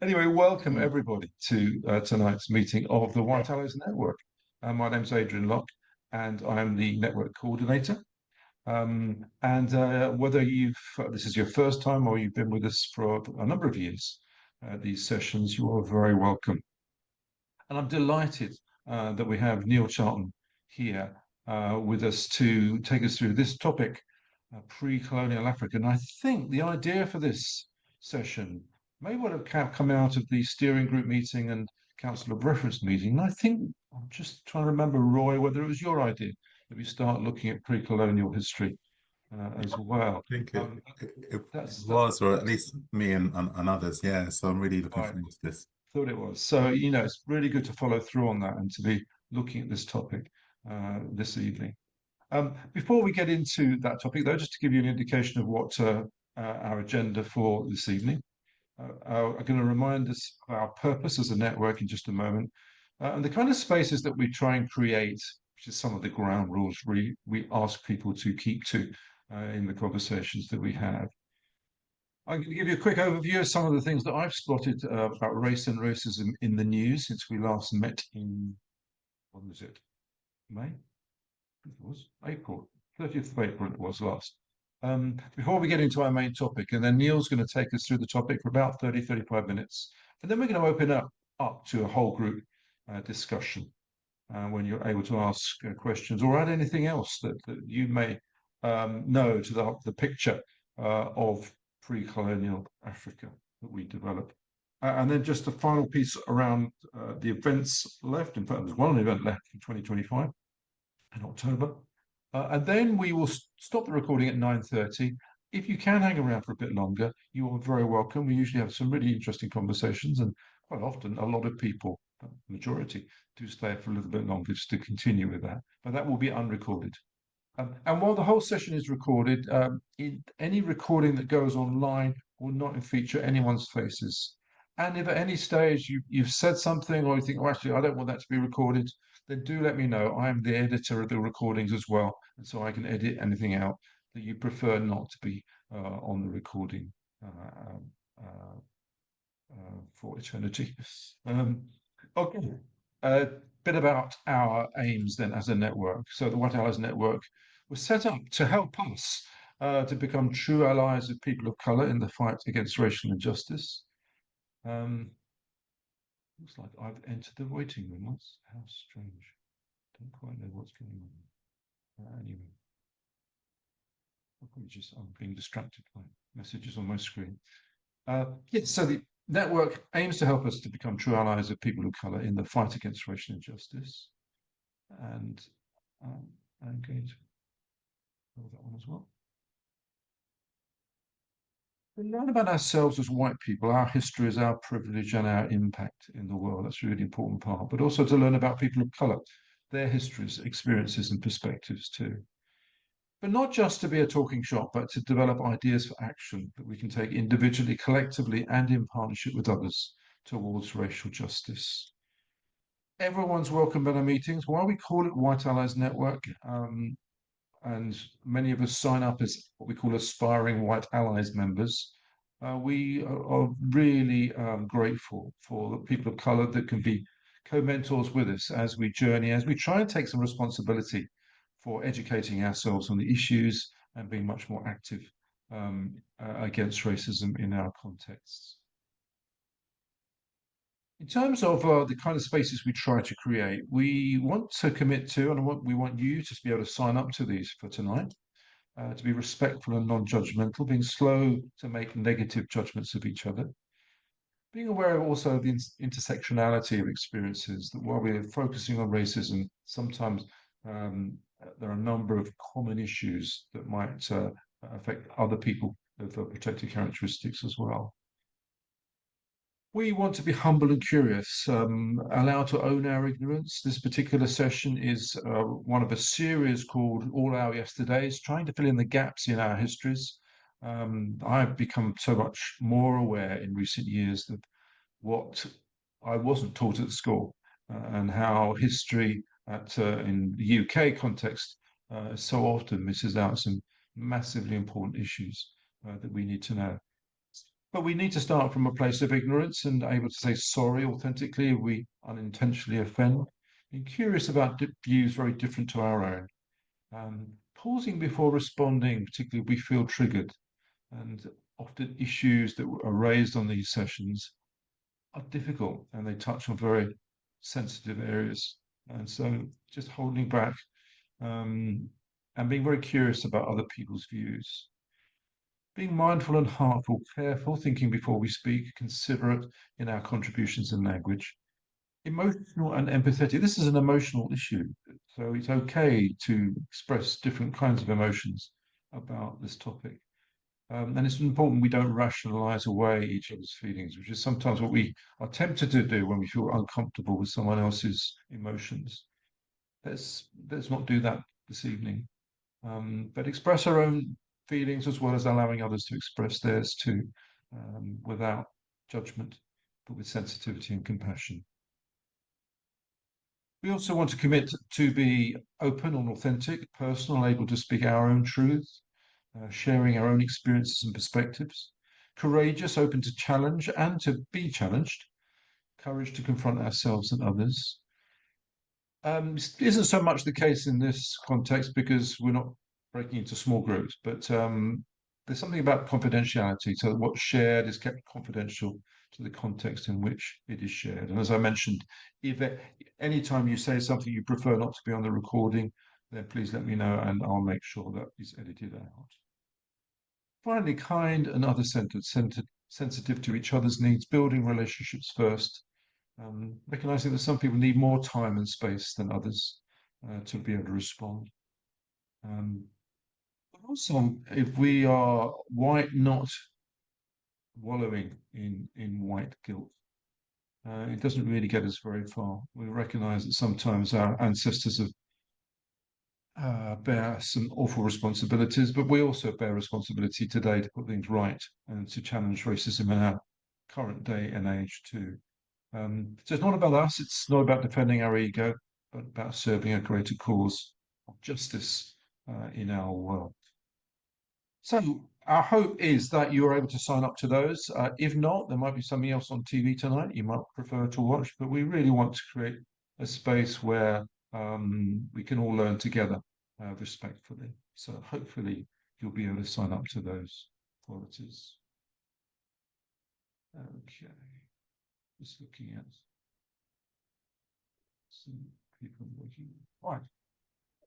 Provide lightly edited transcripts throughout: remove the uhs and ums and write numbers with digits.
Anyway, welcome Mm. everybody to tonight's meeting of the White Allies Network. My name's Adrian Locke, and I'm the network coordinator. And whether this is your first time or you've been with us for a number of years, these sessions, you are very welcome. And I'm delighted that we have Neil Charlton here with us to take us through this topic, pre-colonial Africa. And I think the idea for this session may well have come out of the steering group meeting and Council of Reference meeting. And I think I'm just trying to remember, Roy, whether it was your idea that we start looking at pre-colonial history as well. I think Um, it that's that, was, or at that's least me and others. Yeah, so I'm really looking right. forward to this. Thought it was. So, it's really good to follow through on that and to be looking at this topic this evening. Before we get into that topic, though, just to give you an indication of what our agenda for this evening, I'm going to remind us of our purpose as a network in just a moment, and the kind of spaces that we try and create, which is some of the ground rules we ask people to keep to in the conversations that we have. I'm going to give you a quick overview of some of the things that I've spotted about race and racism in the news since we last met in, when was it? May? It was April, 30th of April it was last. Before we get into our main topic, and then Neil's going to take us through the topic for about 30, 35 minutes. And then we're going to open up to a whole group discussion when you're able to ask questions or add anything else that you may know to the picture of pre-colonial Africa that we develop. And then just a final piece around the events left. In fact, there's one event left in 2025 in October. And then we will stop the recording at 9:30. If you can hang around for a bit longer, you are very welcome. We usually have some really interesting conversations, and quite often a lot of people, majority, do stay for a little bit longer just to continue with that. But that will be unrecorded. And while the whole session is recorded, any recording that goes online will not feature anyone's faces. And if at any stage you've said something or you think, oh, actually, I don't want that to be recorded, then do let me know. I am the editor of the recordings as well, and so I can edit anything out that you prefer not to be on the recording uh, for eternity. Um, okay, a bit about our aims then as a network. So the White Allies Network was set up to help us to become true allies of people of colour in the fight against racial injustice. Um, Looks like I've entered the waiting room. How strange. Don't quite know what's going on. Anyway, I'm being distracted by messages on my screen. Yes, so the network aims to help us to become true allies of people of colour in the fight against racial injustice. And I'm going to cover that one as well. We learn about ourselves as white people, our histories, our privilege, and our impact in the world. That's a really important part. But also to learn about people of colour, their histories, experiences, and perspectives too. But not just to be a talking shop, but to develop ideas for action that we can take individually, collectively, and in partnership with others towards racial justice. Everyone's welcome at our meetings. Why we call it White Allies Network, and many of us sign up as what we call aspiring White Allies members. We are really grateful for the people of colour that can be co-mentors with us as we journey, as we try and take some responsibility for educating ourselves on the issues and being much more active against racism in our contexts. In terms of the kind of spaces we try to create, we want to commit to, and we want you to be able to sign up to these for tonight, to be respectful and non-judgmental, being slow to make negative judgments of each other, being aware of also the intersectionality of experiences, that while we're focusing on racism, sometimes there are a number of common issues that might affect other people of protected characteristics as well. We want to be humble and curious, allowed to own our ignorance. This particular session is one of a series called All Our Yesterdays, trying to fill in the gaps in our histories. I've become so much more aware in recent years that what I wasn't taught at school and how history in the UK context so often misses out some massively important issues that we need to know. But we need to start from a place of ignorance and able to say sorry authentically if we unintentionally offend. Being curious about views very different to our own. Pausing before responding, particularly if we feel triggered. And often issues that are raised on these sessions are difficult and they touch on very sensitive areas. And so just holding back and being very curious about other people's views. Being mindful and heartful, careful, thinking before we speak, considerate in our contributions and language. Emotional and empathetic. This is an emotional issue, so it's okay to express different kinds of emotions about this topic. And it's important we don't rationalize away each other's feelings, which is sometimes what we are tempted to do when we feel uncomfortable with someone else's emotions. Let's not do that this evening, but express our own feelings as well as allowing others to express theirs too, without judgment, but with sensitivity and compassion. We also want to commit to be open and authentic, personal, able to speak our own truth, sharing our own experiences and perspectives, courageous, open to challenge and to be challenged, courage to confront ourselves and others. Isn't so much the case in this context because we're not breaking into small groups, but there's something about confidentiality. So what's shared is kept confidential to the context in which it is shared. And as I mentioned, if anytime you say something you prefer not to be on the recording, then please let me know and I'll make sure that is edited out. Finally, kind and other-centered, sensitive to each other's needs, building relationships first, recognizing that some people need more time and space than others to be able to respond. But also, if we are white, not wallowing in white guilt, it doesn't really get us very far. We recognize that sometimes our ancestors have bear some awful responsibilities, but we also bear responsibility today to put things right and to challenge racism in our current day and age too. So it's not about us, it's not about defending our ego, but about serving a greater cause of justice in our world. So our hope is that you are able to sign up to those. If not, there might be something else on TV tonight you might prefer to watch, but we really want to create a space where we can all learn together respectfully. So hopefully you'll be able to sign up to those qualities. Okay, just looking at some people working. Right.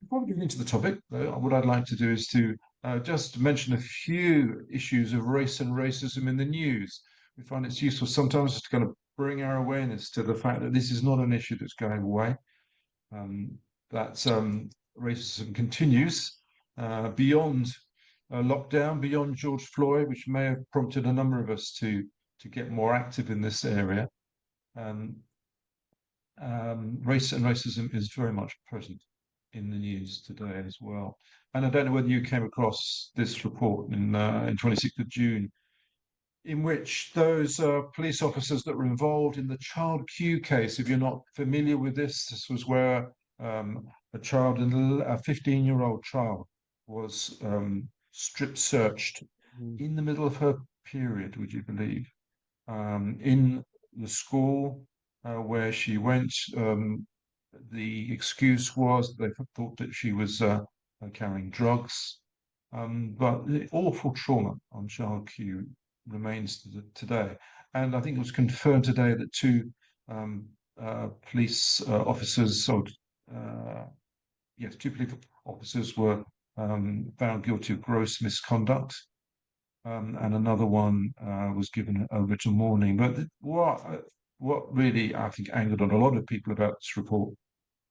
Before we get into the topic, though, what I'd like to do is to just mention a few issues of race and racism in the news. We find it's useful sometimes to kind of bring our awareness to the fact that this is not an issue that's going away, that racism continues beyond lockdown, beyond George Floyd, which may have prompted a number of us to get more active in this area. Race and racism is very much present in the news today as well. And I don't know whether you came across this report in 26th of June, in which those police officers that were involved in the child Q case, if you're not familiar with this was where a child, a 15-year-old child, was strip searched in the middle of her period, would you believe, in the school where she went. The excuse was they thought that she was carrying drugs, but the awful trauma on child Q remains today. And I think it was confirmed today that two police officers, yes, two police officers were found guilty of gross misconduct, and another one was given over to mourning. But what really I think angered on a lot of people about this report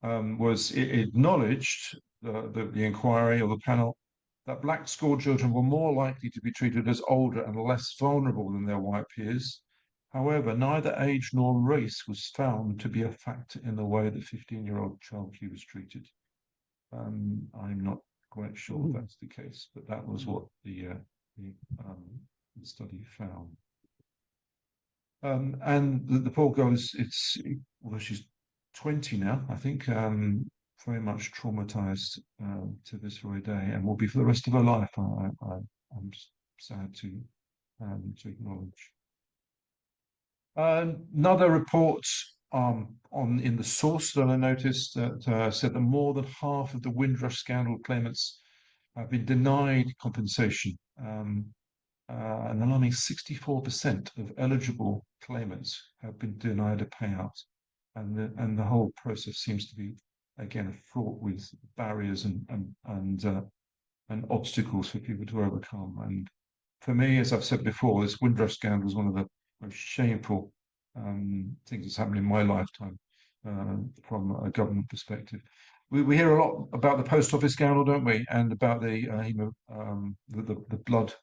was it acknowledged the inquiry or the panel that black school children were more likely to be treated as older and less vulnerable than their white peers. However, neither age nor race was found to be a factor in the way the 15-year-old child Q was treated. I'm not quite sure if that's the case, but that was what the study found. And the poor girl well, she's 20 now, I think, very much traumatized to this very day, and will be for the rest of her life. I'm sad to to acknowledge. Another report in the source that I noticed that said that more than half of the Windrush scandal claimants have been denied compensation. An alarming 64% of eligible claimants have been denied a payout, and the whole process seems to be again fraught with barriers and obstacles for people to overcome. And for me, as I've said before, this Windrush scandal was one of the most shameful things that's happened in my lifetime from a government perspective. We hear a lot about the post office scandal, don't we? And about the blood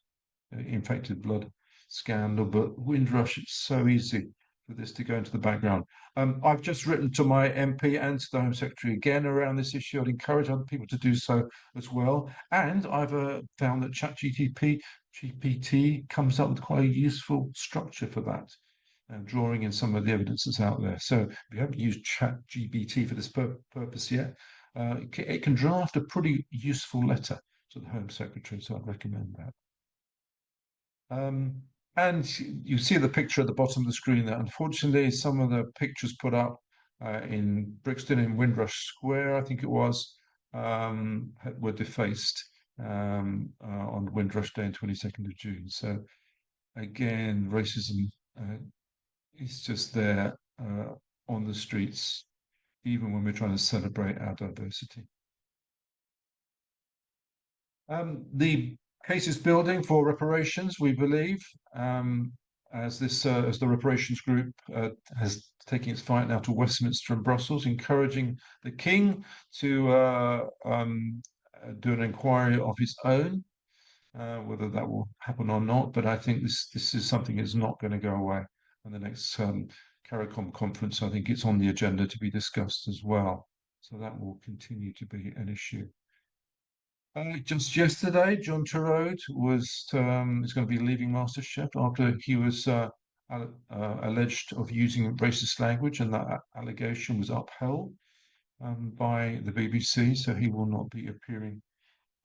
infected blood scandal, but Windrush, it's so easy for this to go into the background. I've just written to my MP and to the Home Secretary again around this issue. I'd encourage other people to do so as well. And I've found that GPT comes up with quite a useful structure for that, drawing in some of the evidence that's out there. So if you haven't used ChatGPT for this purpose yet, it can draft a pretty useful letter to the Home Secretary, so I'd recommend that. And you see the picture at the bottom of the screen there. Unfortunately, some of the pictures put up in Brixton in Windrush Square, I think it was, were defaced on Windrush Day, 22nd of June. So again, racism is just there on the streets, even when we're trying to celebrate our diversity. The case is building for reparations, we believe, as the reparations group has taken its fight now to Westminster and Brussels, encouraging the King to do an inquiry of his own, whether that will happen or not. But I think this is something that's not going to go away. And the next CARICOM conference, I think it's on the agenda to be discussed as well. So that will continue to be an issue. Just yesterday, John Turode is going to be leaving MasterChef after he was alleged of using racist language, and that allegation was upheld by the BBC. So he will not be appearing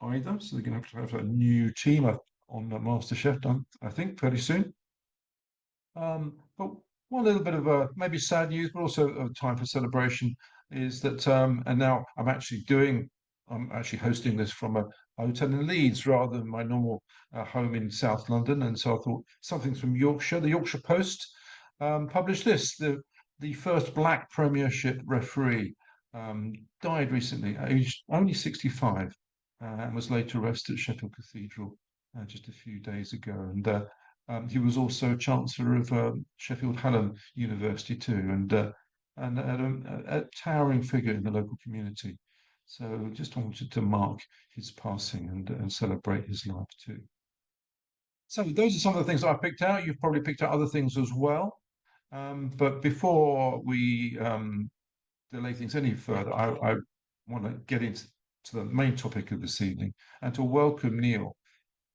either. So they're going to have a new team on MasterChef done, I think, fairly soon. But one little bit of maybe sad news, but also a time for celebration is that, and now I'm actually hosting this from a hotel in Leeds rather than my normal home in South London. And so I thought something from Yorkshire. The Yorkshire Post published this: the first black Premiership referee died recently, aged only 65, and was later arrested at Sheffield Cathedral just a few days ago. And he was also Chancellor of Sheffield Hallam University too, and a towering figure in the local community. So just wanted to mark his passing and celebrate his life too. So those are some of the things I picked out. You've probably picked out other things as well. But before we delay things any further, I want to get into the main topic of this evening and to welcome Neil.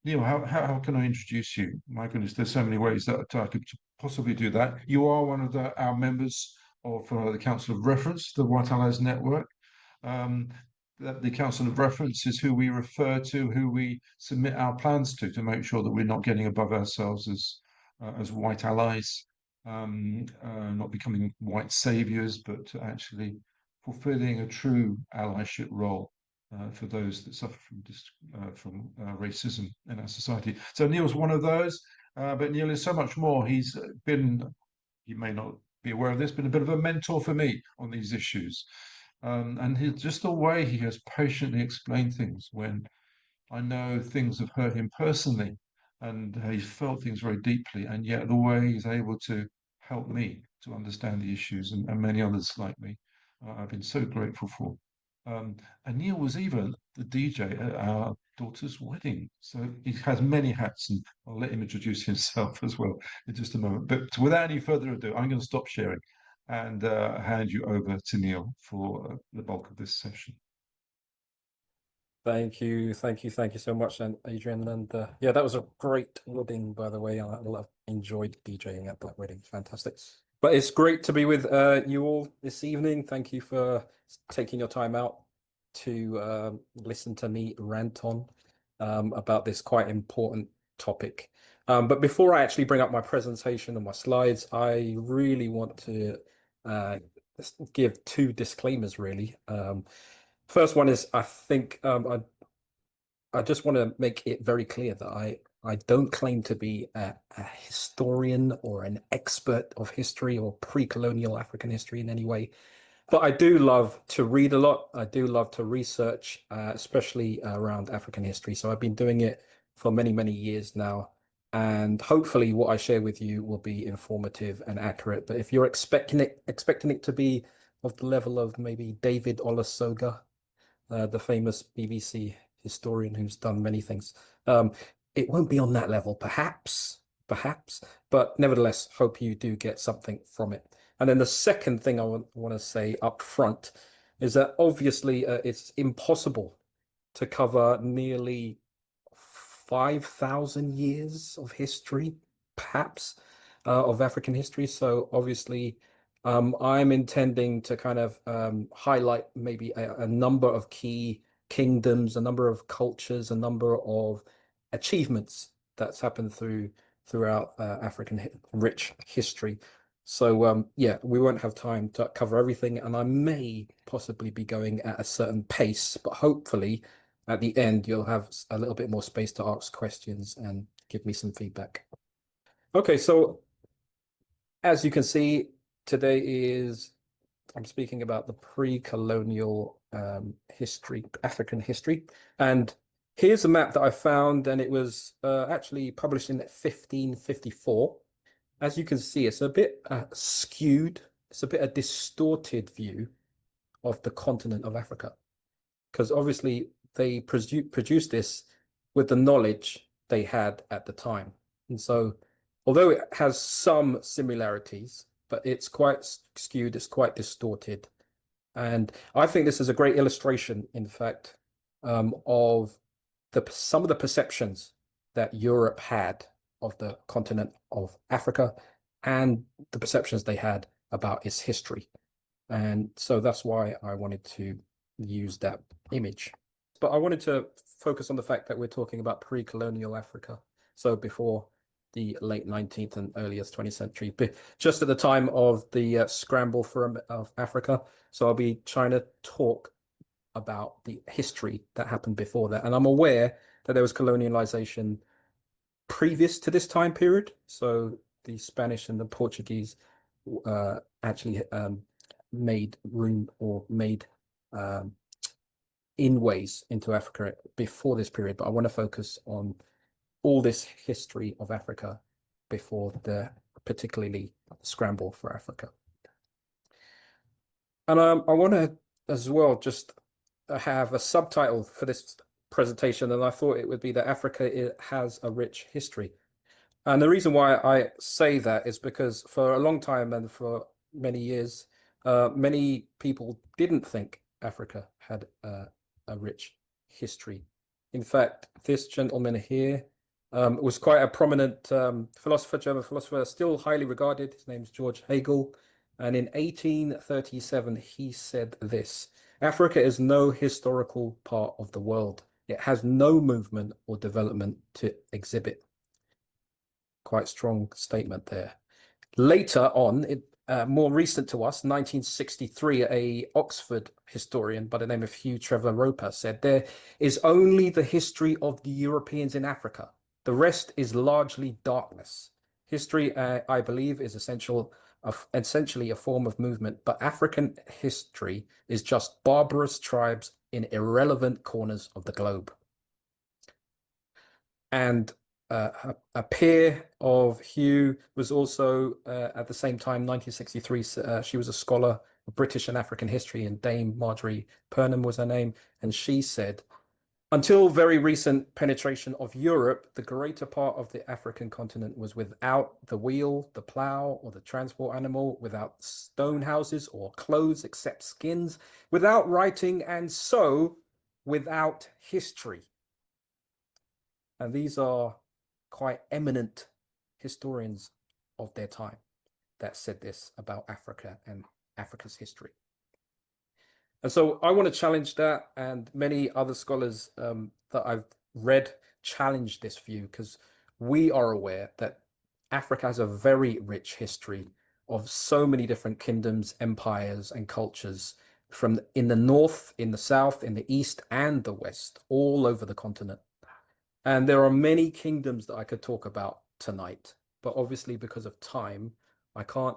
Neil, how can I introduce you? My goodness, there's so many ways that I could possibly do that. You are one of our members of the Council of Reference, the White Allies Network. The Council of Reference is who we refer to, who we submit our plans to make sure that we're not getting above ourselves as white allies, not becoming white saviors, but actually fulfilling a true allyship role for those that suffer from racism in our society. So Neil's one of those, but Neil is so much more. He's been, you may not be aware of this, been a bit of a mentor for me on these issues. And just the way he has patiently explained things when I know things have hurt him personally, and he's felt things very deeply, and yet the way he's able to help me to understand the issues and many others like me, I've been so grateful for. And Neil was even the DJ at our daughter's wedding. So he has many hats, and I'll let him introduce himself as well in just a moment. But without any further ado, I'm going to stop sharing and hand you over to Neil for the bulk of this session. Thank you so much, and Adrian. And yeah, that was a great wedding, by the way. I enjoyed DJing at that wedding. Fantastic. But it's great to be with you all this evening. Thank you for taking your time out to listen to me rant on about this quite important topic. But before I actually bring up my presentation and my slides, I really want to give two disclaimers, really. First one is, I think I just want to make it very clear that I don't claim to be a historian or an expert of history or pre-colonial African history in any way. But I do love to read a lot. I do love to research, especially around African history. So I've been doing it for many, many years now. And hopefully what I share with you will be informative and accurate. But if you're expecting it to be of the level of maybe David Olusoga, the famous BBC historian who's done many things, it won't be on that level, perhaps, but nevertheless, hope you do get something from it. And then the second thing I want to say up front is that obviously it's impossible to cover nearly 5,000 years of history, perhaps, of African history. So obviously, I'm intending to kind of highlight maybe a number of key kingdoms, a number of cultures, a number of achievements that's happened throughout African rich history. So yeah, we won't have time to cover everything, and I may possibly be going at a certain pace, but hopefully at the end you'll have a little bit more space to ask questions and give me some feedback. Okay, so as you can see, today I'm speaking about the pre-colonial history, African history. And here's a map that I found, and it was actually published in 1554. As you can see, it's a bit skewed. It's a bit a distorted view of the continent of Africa, because obviously they produced this with the knowledge they had at the time. And so, although it has some similarities, but it's quite skewed, it's quite distorted. And I think this is a great illustration, in fact, of some of the perceptions that Europe had of the continent of Africa and the perceptions they had about its history. And so that's why I wanted to use that image. But I wanted to focus on the fact that we're talking about pre-colonial Africa. So before the late 19th and earliest 20th century, just at the time of the scramble of Africa. So I'll be trying to talk about the history that happened before that. And I'm aware that there was colonialization previous to this time period. So the Spanish and the Portuguese actually made room or made inways into Africa before this period. But I want to focus on all this history of Africa before the particularly scramble for Africa. And I want to as well just have a subtitle for this presentation, and I thought it would be that Africa has a rich history. And the reason why I say that is because for a long time and for many years, many people didn't think Africa had a rich history. In fact, this gentleman here was quite a prominent philosopher, German philosopher, still highly regarded. His name's George Hegel. And in 1837, he said this: Africa is no historical part of the world. It has no movement or development to exhibit. Quite strong statement there. Later on, more recent to us, 1963, a Oxford historian by the name of Hugh Trevor Roper said, there is only the history of the Europeans in Africa. The rest is largely darkness. History, I believe, is essentially a form of movement, but African history is just barbarous tribes in irrelevant corners of the globe. And a peer of Hugh was also at the same time, 1963, she was a scholar of British and African history, and Dame Marjorie Purnham was her name. And she said, until very recent penetration of Europe, the greater part of the African continent was without the wheel, the plow, or the transport animal, without stone houses or clothes except skins, without writing, and so without history. And these are quite eminent historians of their time that said this about Africa and Africa's history. And so I want to challenge that, and many other scholars that I've read challenge this view, because we are aware that Africa has a very rich history of so many different kingdoms, empires, and cultures from in the north, in the south, in the east, and the west, all over the continent. And there are many kingdoms that I could talk about tonight, but obviously because of time, I can't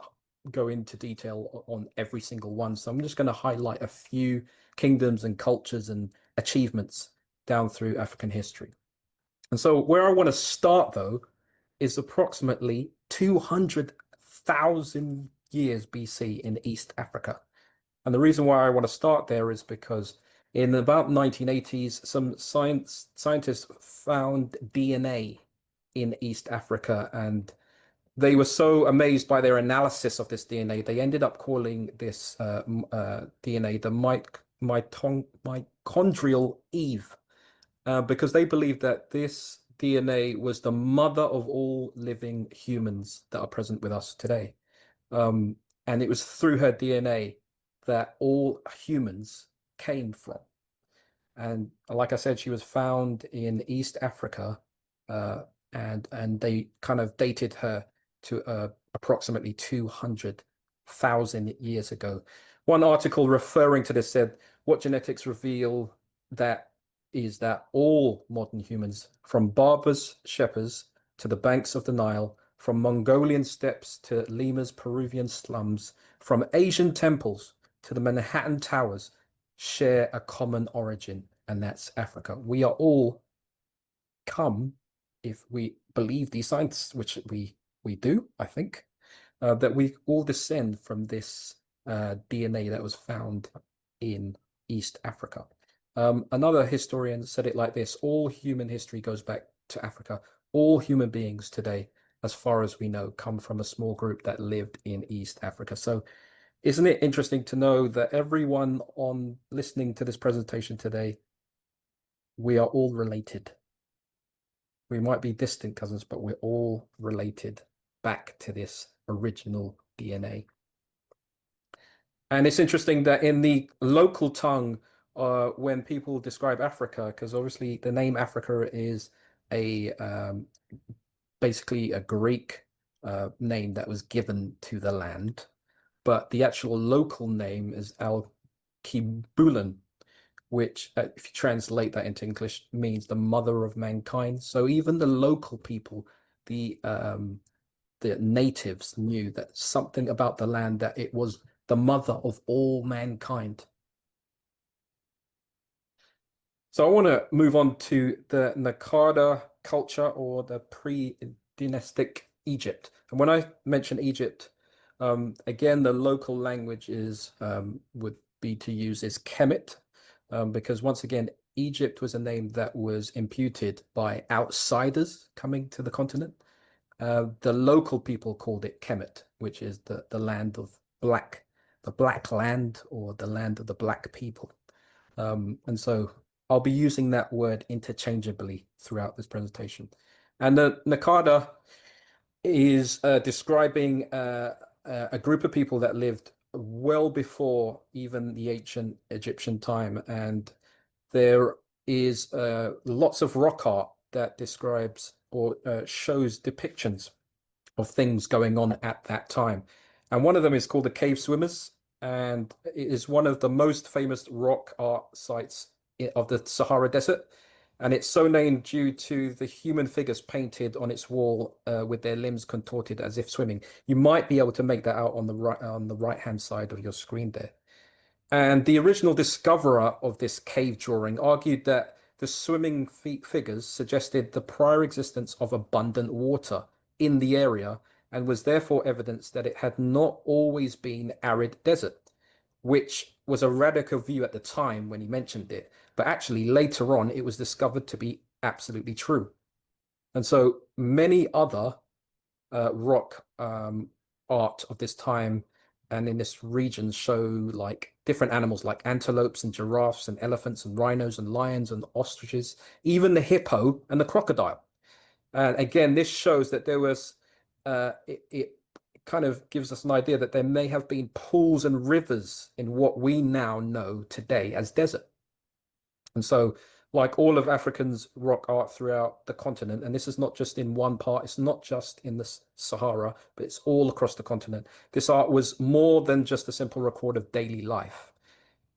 go into detail on every single one. So I'm just going to highlight a few kingdoms and cultures and achievements down through African history. And so where I want to start, though, is approximately 200,000 years BC in East Africa. And the reason why I want to start there is because in about 1980s, some scientists found DNA in East Africa, and they were so amazed by their analysis of this DNA, they ended up calling this DNA the mitochondrial Eve, because they believed that this DNA was the mother of all living humans that are present with us today. And it was through her DNA that all humans came from. And like I said, she was found in East Africa, and they kind of dated her to approximately 200,000 years ago. One article referring to this said, what genetics reveal that is that all modern humans, from Berber's shepherds to the banks of the Nile, from Mongolian steppes to Lima's Peruvian slums, from Asian temples to the Manhattan Towers, share a common origin, and that's Africa. We are all come, if we believe these scientists, which we do, I think, that we all descend from this DNA that was found in East Africa. Another historian said it like this: all human history goes back to Africa. All human beings today, as far as we know, come from a small group that lived in East Africa. So isn't it interesting to know that everyone on listening to this presentation today, we are all related. We might be distant cousins, but we're all related back to this original DNA. And it's interesting that in the local tongue, when people describe Africa, because obviously the name Africa is a basically a Greek name that was given to the land, but the actual local name is Al-Kibulan, which, if you translate that into English, means the mother of mankind. So even the local people, the natives, knew that something about the land, that it was the mother of all mankind. So I want to move on to the Naqada culture, or the pre-dynastic Egypt. And when I mention Egypt, again, the local language is would be to use is Kemet, because once again, Egypt was a name that was imputed by outsiders coming to the continent. The local people called it Kemet, which is the land of black, the black land, or the land of the black people. And so I'll be using that word interchangeably throughout this presentation. And the Naqada is describing a group of people that lived well before even the ancient Egyptian time. And there is lots of rock art that describes or shows depictions of things going on at that time. And one of them is called the Cave Swimmers, and it is one of the most famous rock art sites of the Sahara Desert. And it's so named due to the human figures painted on its wall with their limbs contorted as if swimming. You might be able to make that out on the right-hand side of your screen there. And the original discoverer of this cave drawing argued that the swimming figures suggested the prior existence of abundant water in the area, and was therefore evidence that it had not always been arid desert, which was a radical view at the time when he mentioned it. But actually later on, it was discovered to be absolutely true. And so many other rock art of this time and in this region show like different animals like antelopes and giraffes and elephants and rhinos and lions and ostriches, even the hippo and the crocodile. And again, this shows that there was, it kind of gives us an idea that there may have been pools and rivers in what we now know today as desert. And so like all of African's rock art throughout the continent, and this is not just in one part, it's not just in the Sahara, but it's all across the continent. This art was more than just a simple record of daily life.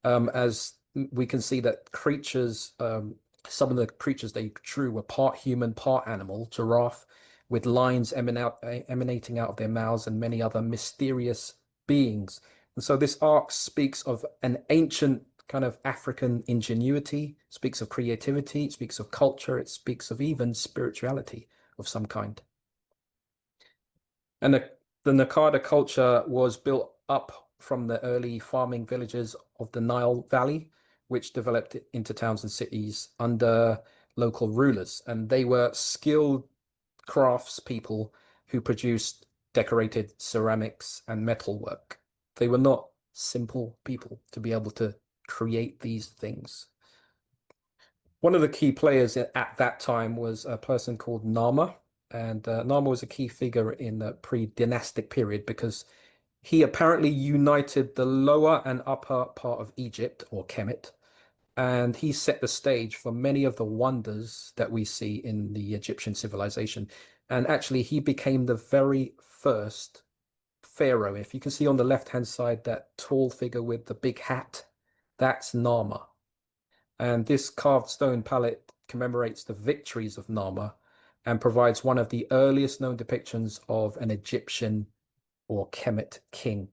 As we can see that creatures, some of the creatures they drew were part human, part animal, giraffe, with lines emanating out of their mouths, and many other mysterious beings. And so this art speaks of an ancient kind of African ingenuity, speaks of creativity, it speaks of culture, it speaks of even spirituality of some kind. And the Nakada culture was built up from the early farming villages of the Nile Valley, which developed into towns and cities under local rulers. And they were skilled craftspeople who produced decorated ceramics and metalwork. They were not simple people to be able to create these things. One of the key players at that time was a person called Nama, and Nama was a key figure in the pre-dynastic period because he apparently united the lower and upper part of Egypt, or Kemet, and he set the stage for many of the wonders that we see in the Egyptian civilization. And actually, he became the very first pharaoh. If you can see on the left-hand side, that tall figure with the big hat, that's Nama. And this carved stone palette commemorates the victories of Nama and provides one of the earliest known depictions of an Egyptian or Kemet king.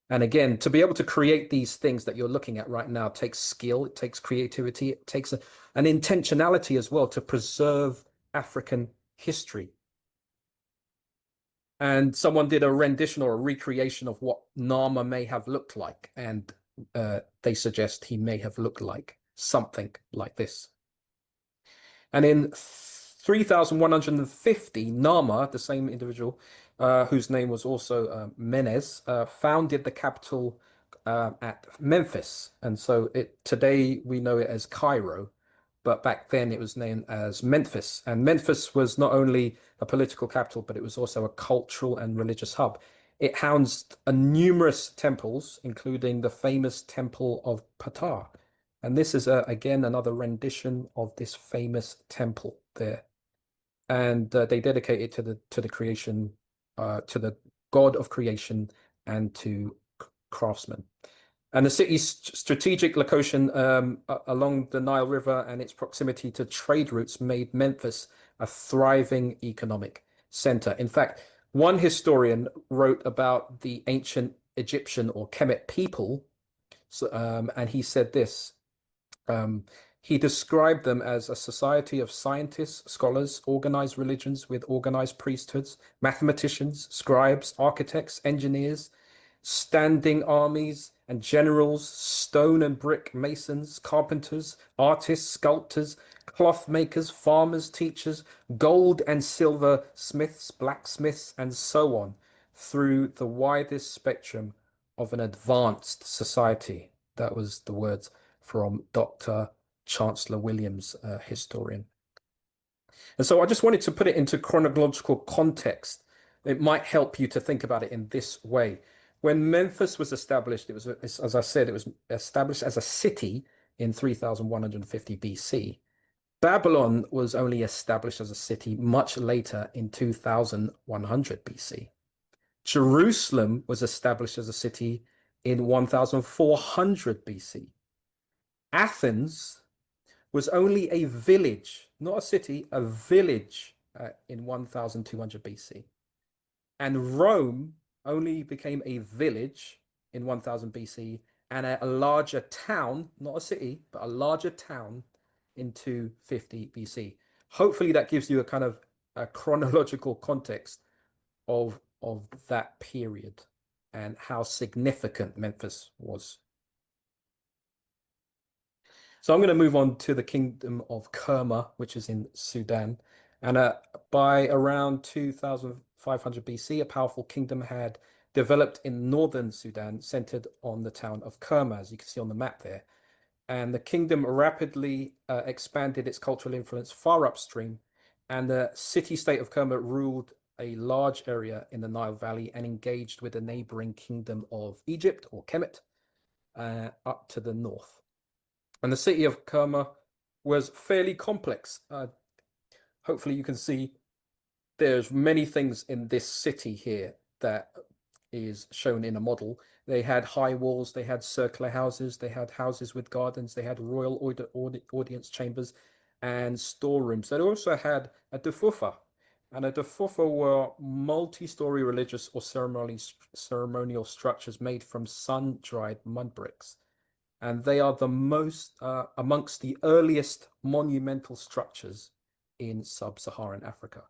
And again, to be able to create these things that you're looking at right now takes skill, it takes creativity, it takes an intentionality as well to preserve African history. And someone did a rendition or a recreation of what Nama may have looked like, and they suggest he may have looked like something like this. And in 3150, Nama, the same individual, whose name was also Menes, founded the capital at Memphis. And so today we know it as Cairo, but back then it was named as Memphis. And Memphis was not only a political capital, but it was also a cultural and religious hub. It housed numerous temples, including the famous Temple of Ptah. And this is, again, another rendition of this famous temple there. And they dedicate it to the creation, to the god of creation and to craftsmen. And the city's strategic location along the Nile River and its proximity to trade routes made Memphis a thriving economic center. In fact, one historian wrote about the ancient Egyptian or Kemet people, and he said this. He described them as a society of scientists, scholars, organized religions with organized priesthoods, mathematicians, scribes, architects, engineers, standing armies and generals, stone and brick masons, carpenters, artists, sculptors, cloth makers, farmers, teachers, gold and silver smiths, blacksmiths, and so on, through the widest spectrum of an advanced society. That was the words from Dr. Chancellor Williams, historian. And so I just wanted to put it into chronological context. It might help you to think about it in this way. When Memphis was established, it was, as I said, it was established as a city in 3150 BC. Babylon was only established as a city much later in 2100 BC. Jerusalem was established as a city in 1400 BC. Athens was only a village, not a city, a village in 1200 BC. And Rome only became a village in 1000 BC and a larger town, not a city, but a larger town in 250 BC. Hopefully that gives you a kind of a chronological context of that period and how significant Memphis was. So I'm going to move on to the Kingdom of Kerma, which is in Sudan. And by around 2500 BC, a powerful kingdom had developed in northern Sudan, centered on the town of Kerma, as you can see on the map there. And the kingdom rapidly expanded its cultural influence far upstream, and the city-state of Kerma ruled a large area in the Nile Valley and engaged with the neighboring kingdom of Egypt, or Kemet, up to the north. And the city of Kerma was fairly complex. Hopefully you can see there's many things in this city here that is shown in a model. They had high walls, they had circular houses, they had houses with gardens, they had royal audience chambers and storerooms. They also had a defufa, and a defufa were multi-story religious or ceremonial structures made from sun-dried mud bricks. And they are the most amongst the earliest monumental structures in sub-Saharan Africa.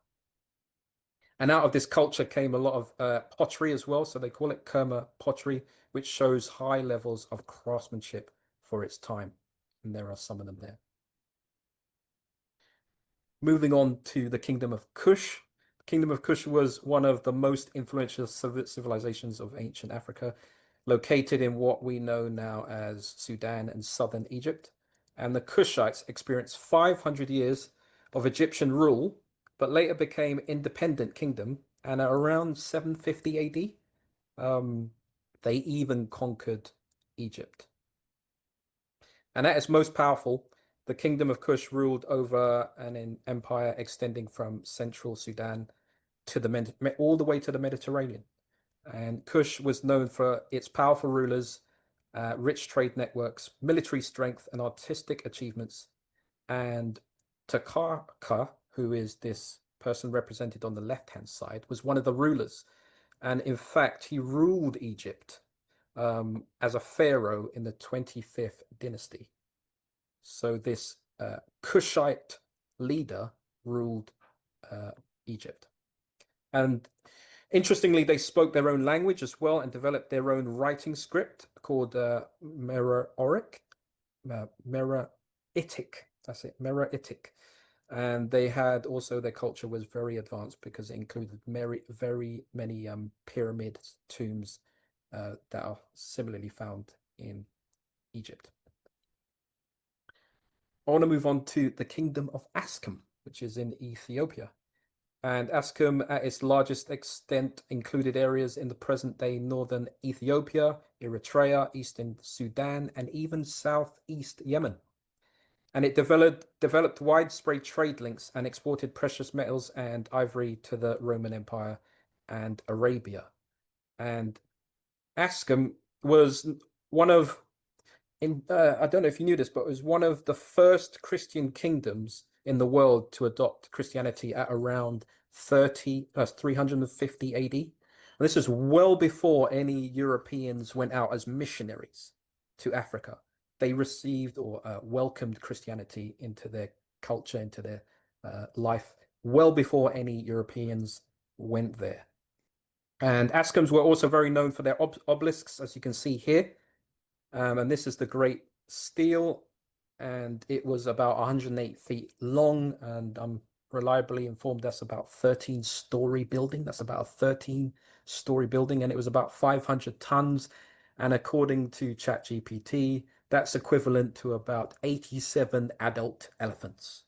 And out of this culture came a lot of pottery as well. So they call it Kerma pottery, which shows high levels of craftsmanship for its time. And there are some of them there. Moving on to the Kingdom of Kush. The Kingdom of Kush was one of the most influential civilizations of ancient Africa, located in what we know now as Sudan and southern Egypt. And the Kushites experienced 500 years of Egyptian rule, but later became independent kingdom. And around 750 AD, they even conquered Egypt. And at its most powerful, the Kingdom of Kush ruled over an empire extending from central Sudan to all the way to the Mediterranean. And Kush was known for its powerful rulers, rich trade networks, military strength, and artistic achievements. And Takarka, who is this person represented on the left-hand side, was one of the rulers. And in fact, he ruled Egypt as a pharaoh in the 25th dynasty. So this Kushite leader ruled Egypt. And interestingly, they spoke their own language as well and developed their own writing script called Meroitic. That's it, Meroitic. And they had also, their culture was very advanced because it included very many pyramid tombs that are similarly found in Egypt. I want to move on to the Kingdom of Askum, which is in Ethiopia. And Askum, at its largest extent, included areas in the present-day northern Ethiopia, Eritrea, eastern Sudan, and even southeast Yemen. And it developed widespread trade links and exported precious metals and ivory to the Roman Empire and Arabia. And Askum was one of, I don't know if you knew this, but it was one of the first Christian kingdoms in the world to adopt Christianity at around 350 AD. And this is well before any Europeans went out as missionaries to Africa. They received or welcomed Christianity into their culture, into their life, well before any Europeans went there. And Askums were also very known for their obelisks, as you can see here. And this is the Great Stele, and it was about 108 feet long, and I'm reliably informed that's about 13-story building. That's about a 13-story building, and it was about 500 tons. And according to ChatGPT, that's equivalent to about 87 adult elephants.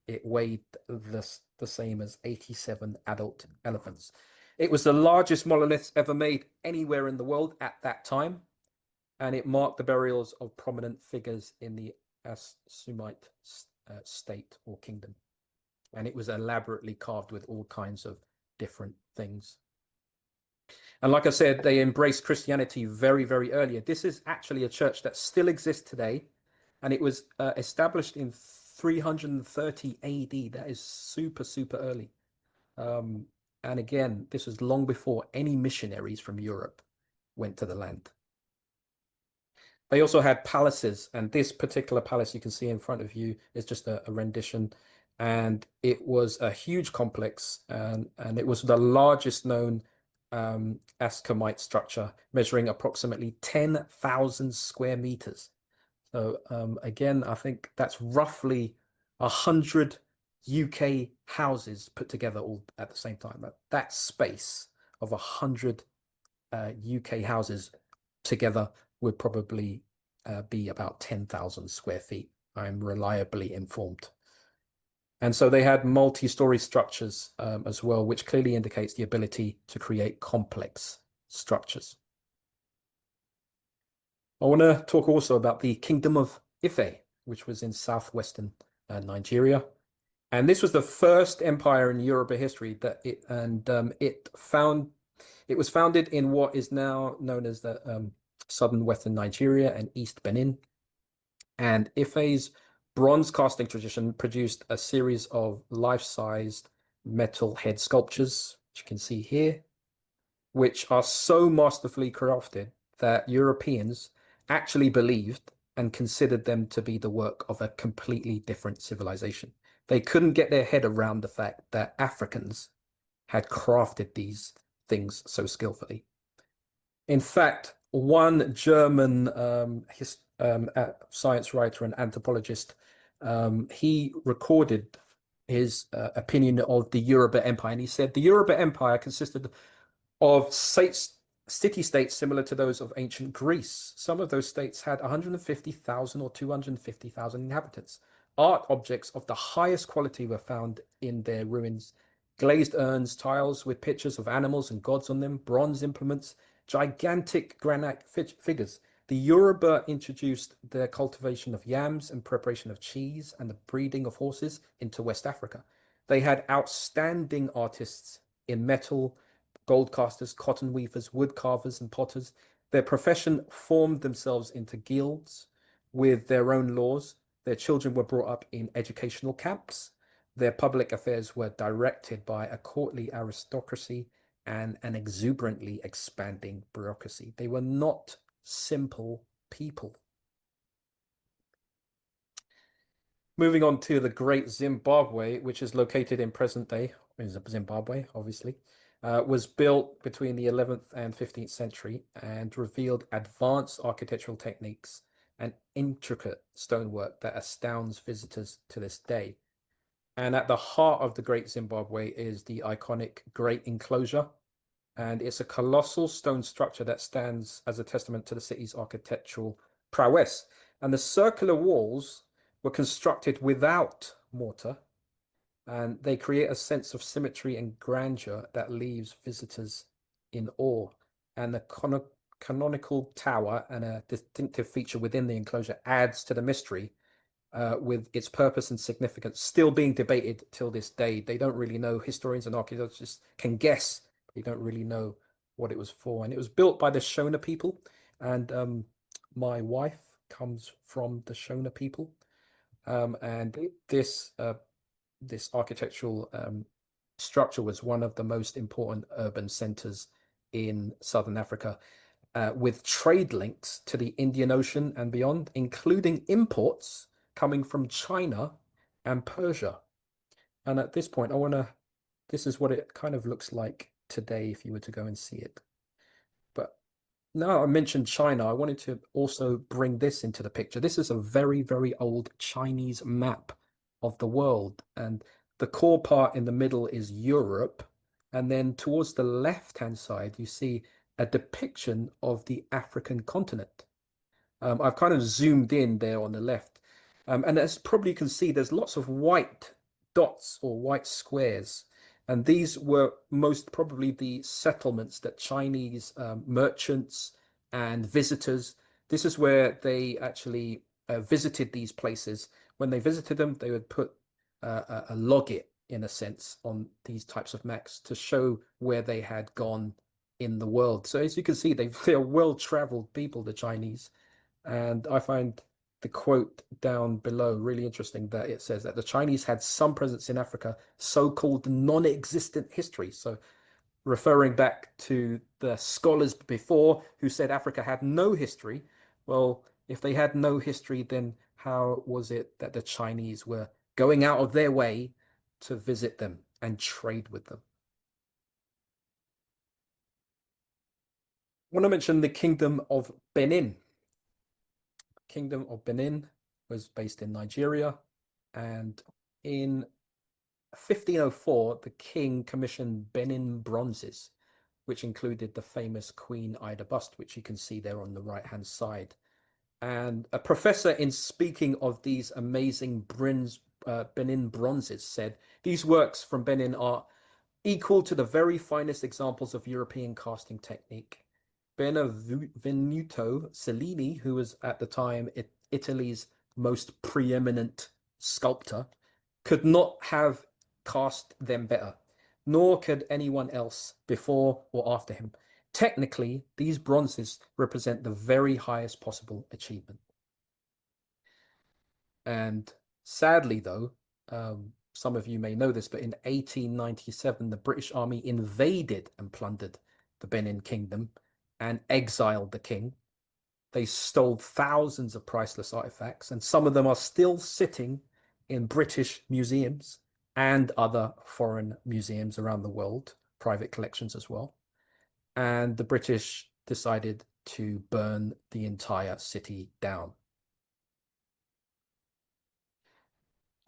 It weighed the same as 87 adult elephants. It was the largest monolith ever made anywhere in the world at that time, and it marked the burials of prominent figures in the Asumite state or kingdom. And it was elaborately carved with all kinds of different things. And like I said, they embraced Christianity very early. This is actually a church that still exists today, and it was established in 330 AD. That is super early. And again, this was long before any missionaries from Europe went to the land. They also had palaces, and this particular palace you can see in front of you is just a rendition, and it was a huge complex, and it was the largest known Ascomite structure, measuring approximately 10,000 square meters. So again, I think that's roughly 100 UK houses put together all at the same time. That space of 100 UK houses together would probably be about 10,000 square feet. I'm reliably informed. And so they had multi-story structures as well, which clearly indicates the ability to create complex structures. I want to talk also about the Kingdom of Ife, which was in southwestern Nigeria. And this was the first empire in Yoruba history that it was founded in what is now known as the southern western Nigeria and East Benin. And Ife's bronze casting tradition produced a series of life-sized metal head sculptures, which you can see here, which are so masterfully crafted that Europeans actually believed and considered them to be the work of a completely different civilization. They couldn't get their head around the fact that Africans had crafted these things so skillfully. In fact, one German science writer and anthropologist, he recorded his opinion of the Yoruba Empire, and he said the Yoruba Empire consisted of city-states similar to those of ancient Greece. Some of those states had 150,000 or 250,000 inhabitants. Art objects of the highest quality were found in their ruins. Glazed urns, tiles with pictures of animals and gods on them, bronze implements, gigantic granite figures. The Yoruba introduced the cultivation of yams and preparation of cheese and the breeding of horses into West Africa. They had outstanding artists in metal, gold casters, cotton weavers, wood carvers, and potters. Their profession formed themselves into guilds with their own laws. Their children were brought up in educational camps. Their public affairs were directed by a courtly aristocracy and an exuberantly expanding bureaucracy. They were not simple people. Moving on to the Great Zimbabwe, which is located in present-day Zimbabwe, obviously, was built between the 11th and 15th century and revealed advanced architectural techniques and intricate stonework that astounds visitors to this day. And at the heart of the Great Zimbabwe is the iconic Great Enclosure. And it's a colossal stone structure that stands as a testament to the city's architectural prowess. And the circular walls were constructed without mortar, and they create a sense of symmetry and grandeur that leaves visitors in awe. And the canonical tower and a distinctive feature within the enclosure adds to the mystery, with its purpose and significance still being debated till this day. They don't really know. Historians and archaeologists can guess, but they don't really know what it was for. And it was built by the Shona people, and my wife comes from the Shona people, and this architectural structure was one of the most important urban centers in southern Africa, with trade links to the Indian Ocean and beyond, including imports coming from China and Persia. And at this point, this is what it kind of looks like today if you were to go and see it. But now I mentioned China, I wanted to also bring this into the picture. This is a very, very old Chinese map of the world, and the core part in the middle is Europe, and then towards the left-hand side you see a depiction of the African continent. I've kind of zoomed in there on the left, and as probably you can see, there's lots of white dots or white squares, and these were most probably the settlements that Chinese merchants and visitors, this is where they actually visited these places. When they visited them, they would put a logit, in a sense, on these types of maps to show where they had gone in the world. So as you can see, they're well-traveled people, the Chinese. And I find the quote down below really interesting, that it says that the Chinese had some presence in Africa, so-called non-existent history. So referring back to the scholars before who said Africa had no history. Well, if they had no history, then how was it that the Chinese were going out of their way to visit them and trade with them? I want to mention the Kingdom of Benin. Kingdom of Benin was based in Nigeria, and in 1504 the king commissioned Benin bronzes, which included the famous Queen Ida bust, which you can see there on the right hand side. And a professor, in speaking of these amazing Benin bronzes, said these works from Benin are equal to the very finest examples of European casting technique. Benvenuto Cellini, who was at the time Italy's most preeminent sculptor, could not have cast them better, nor could anyone else before or after him. Technically, these bronzes represent the very highest possible achievement. And sadly, though, some of you may know this, but in 1897, the British Army invaded and plundered the Benin Kingdom and exiled the king. They stole thousands of priceless artifacts, and some of them are still sitting in British museums and other foreign museums around the world, private collections as well. And the British decided to burn the entire city down.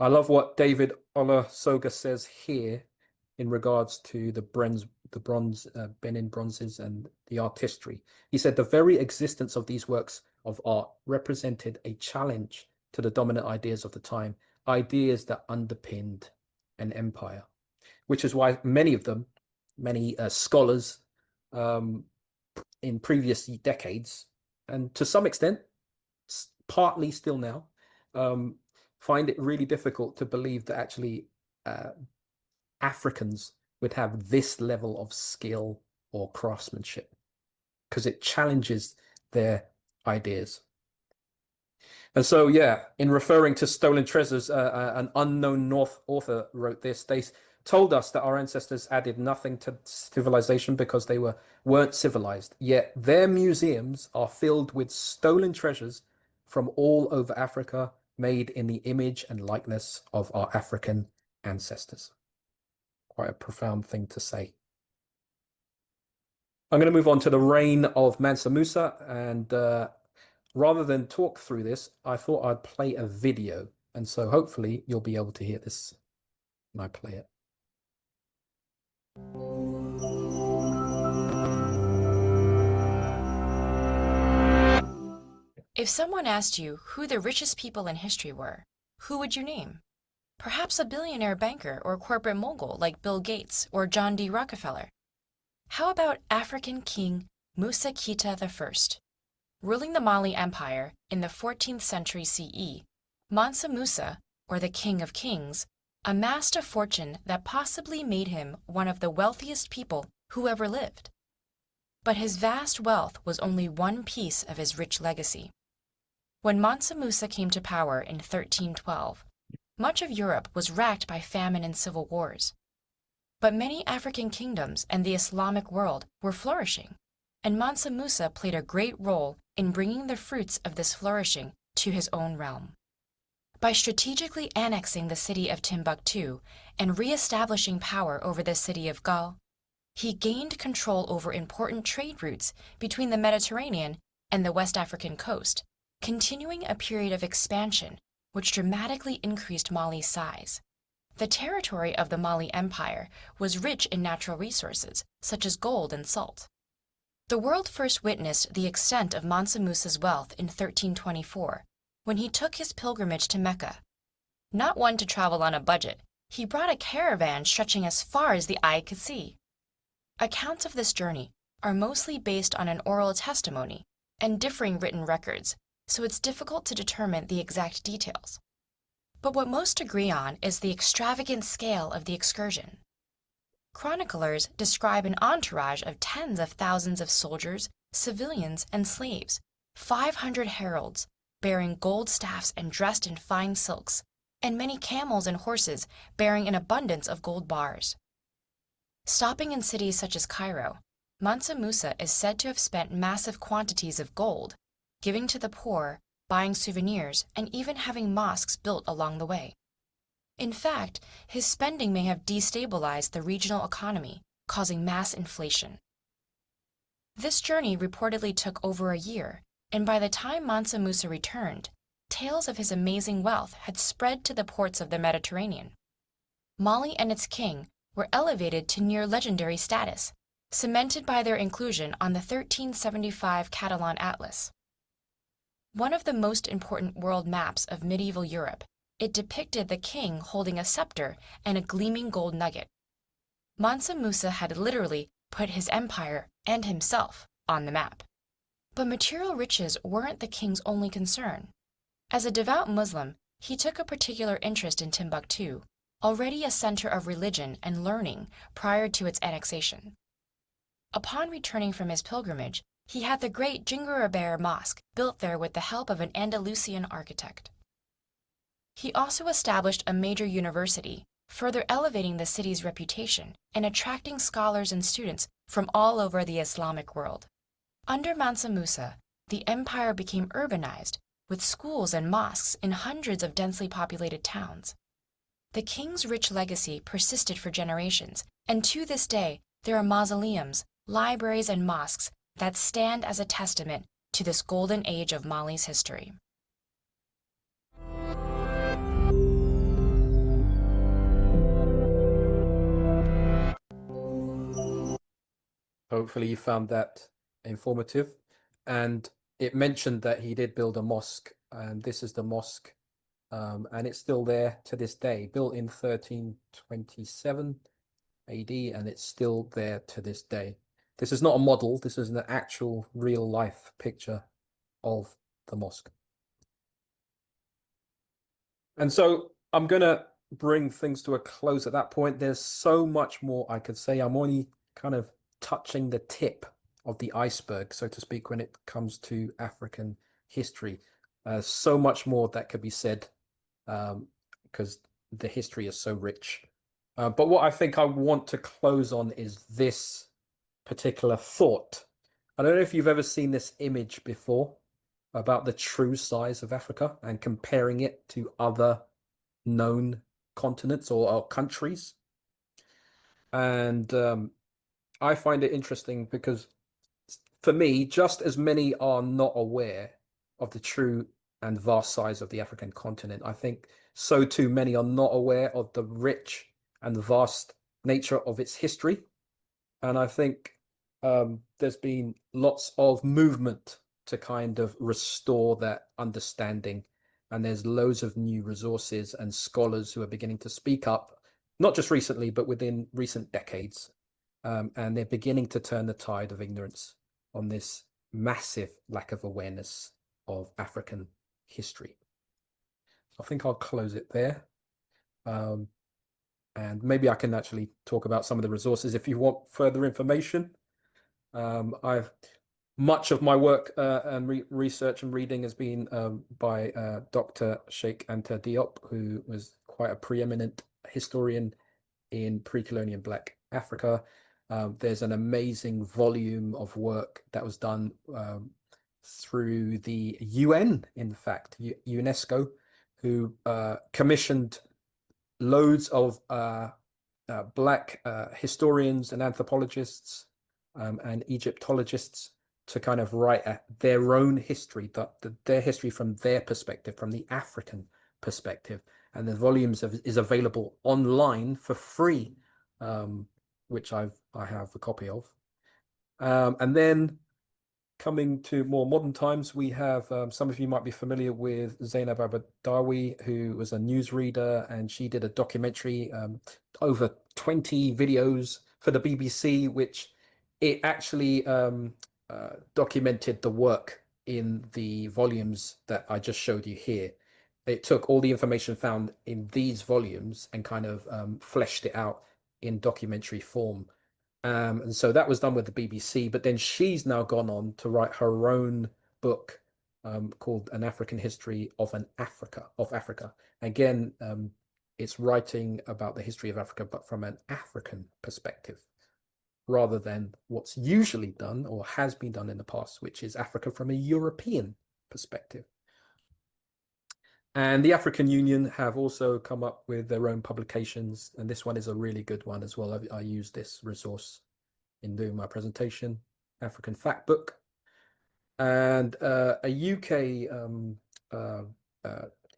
I love what David Olusoga says here in regards to the bronze Benin bronzes and the artistry. He said the very existence of these works of art represented a challenge to the dominant ideas of the time, ideas that underpinned an empire, which is why many of them, many scholars in previous decades, and to some extent, partly still now, find it really difficult to believe that actually Africans would have this level of skill or craftsmanship, because it challenges their ideas. And so, yeah, in referring to stolen treasures, an unknown North author wrote this. They told us that our ancestors added nothing to civilization because they weren't civilized, yet their museums are filled with stolen treasures from all over Africa, made in the image and likeness of our African ancestors. Quite a profound thing to say. I'm going to move on to the reign of Mansa Musa, and rather than talk through this, I thought I'd play a video, and so hopefully you'll be able to hear this when I play it. If someone asked you who the richest people in history were, who would you name? Perhaps a billionaire banker or corporate mogul like Bill Gates or John D. Rockefeller. How about African King Musa Kita I? Ruling the Mali Empire in the 14th century CE, Mansa Musa, or the King of Kings, amassed a fortune that possibly made him one of the wealthiest people who ever lived. But his vast wealth was only one piece of his rich legacy. When Mansa Musa came to power in 1312, much of Europe was racked by famine and civil wars. But many African kingdoms and the Islamic world were flourishing, and Mansa Musa played a great role in bringing the fruits of this flourishing to his own realm. By strategically annexing the city of Timbuktu and re-establishing power over the city of Gal, he gained control over important trade routes between the Mediterranean and the West African coast, continuing a period of expansion which dramatically increased Mali's size. The territory of the Mali Empire was rich in natural resources, such as gold and salt. The world first witnessed the extent of Mansa Musa's wealth in 1324, when he took his pilgrimage to Mecca. Not one to travel on a budget, he brought a caravan stretching as far as the eye could see. Accounts of this journey are mostly based on an oral testimony and differing written records, so it's difficult to determine the exact details. But what most agree on is the extravagant scale of the excursion. Chroniclers describe an entourage of tens of thousands of soldiers, civilians, and slaves, 500 heralds, bearing gold staffs and dressed in fine silks, and many camels and horses bearing an abundance of gold bars. Stopping in cities such as Cairo, Mansa Musa is said to have spent massive quantities of gold, giving to the poor, buying souvenirs, and even having mosques built along the way. In fact, his spending may have destabilized the regional economy, causing mass inflation. This journey reportedly took over a year, and by the time Mansa Musa returned, tales of his amazing wealth had spread to the ports of the Mediterranean. Mali and its king were elevated to near legendary status, cemented by their inclusion on the 1375 Catalan Atlas. One of the most important world maps of medieval Europe, it depicted the king holding a scepter and a gleaming gold nugget. Mansa Musa had literally put his empire and himself on the map. But material riches weren't the king's only concern. As a devout Muslim, he took a particular interest in Timbuktu, already a center of religion and learning prior to its annexation. Upon returning from his pilgrimage, he had the great Djinguereber Mosque built there with the help of an Andalusian architect. He also established a major university, further elevating the city's reputation and attracting scholars and students from all over the Islamic world. Under Mansa Musa, the empire became urbanized, with schools and mosques in hundreds of densely populated towns. The king's rich legacy persisted for generations, and to this day, there are mausoleums, libraries, and mosques that stand as a testament to this golden age of Mali's history. Hopefully you found that informative. And it mentioned that he did build a mosque, and this is the mosque, and it's still there to this day, built in 1327 AD, and it's still there to this day. This is not a model, this is an actual real life picture of the mosque. And so I'm going to bring things to a close at that point. There's so much more I could say. I'm only kind of touching the tip of the iceberg, so to speak, when it comes to African history. So much more that could be said, because the history is so rich. But what I think I want to close on is this particular thought. I don't know if you've ever seen this image before about the true size of Africa and comparing it to other known continents or countries. And I find it interesting because for me, just as many are not aware of the true and vast size of the African continent, I think so too many are not aware of the rich and vast nature of its history. And I think there's been lots of movement to kind of restore that understanding. And there's loads of new resources and scholars who are beginning to speak up, not just recently, but within recent decades. And they're beginning to turn the tide of ignorance on this massive lack of awareness of African history. I think I'll close it there. And maybe I can actually talk about some of the resources if you want further information. Much of my work and research and reading has been by Dr. Sheikh Anta Diop, who was quite a preeminent historian in pre-colonial Black Africa. There's an amazing volume of work that was done through the UN, in fact, UNESCO, who commissioned loads of Black historians and anthropologists and Egyptologists to kind of write their own history, their history from their perspective, from the African perspective. And the volumes is available online for free, which I have a copy of. And then coming to more modern times, we have some of you might be familiar with Zainab Abadawi, who was a newsreader, and she did a documentary, over 20 videos for the BBC, which it actually documented the work in the volumes that I just showed you here. It took all the information found in these volumes and kind of fleshed it out in documentary form. And so that was done with the BBC, but then she's now gone on to write her own book called An African History of Africa. Again, it's writing about the history of Africa, but from an African perspective, rather than what's usually done or has been done in the past, which is Africa from a European perspective. And the African Union have also come up with their own publications, and this one is a really good one as well. I used this resource in doing my presentation, African Fact Book. And a UK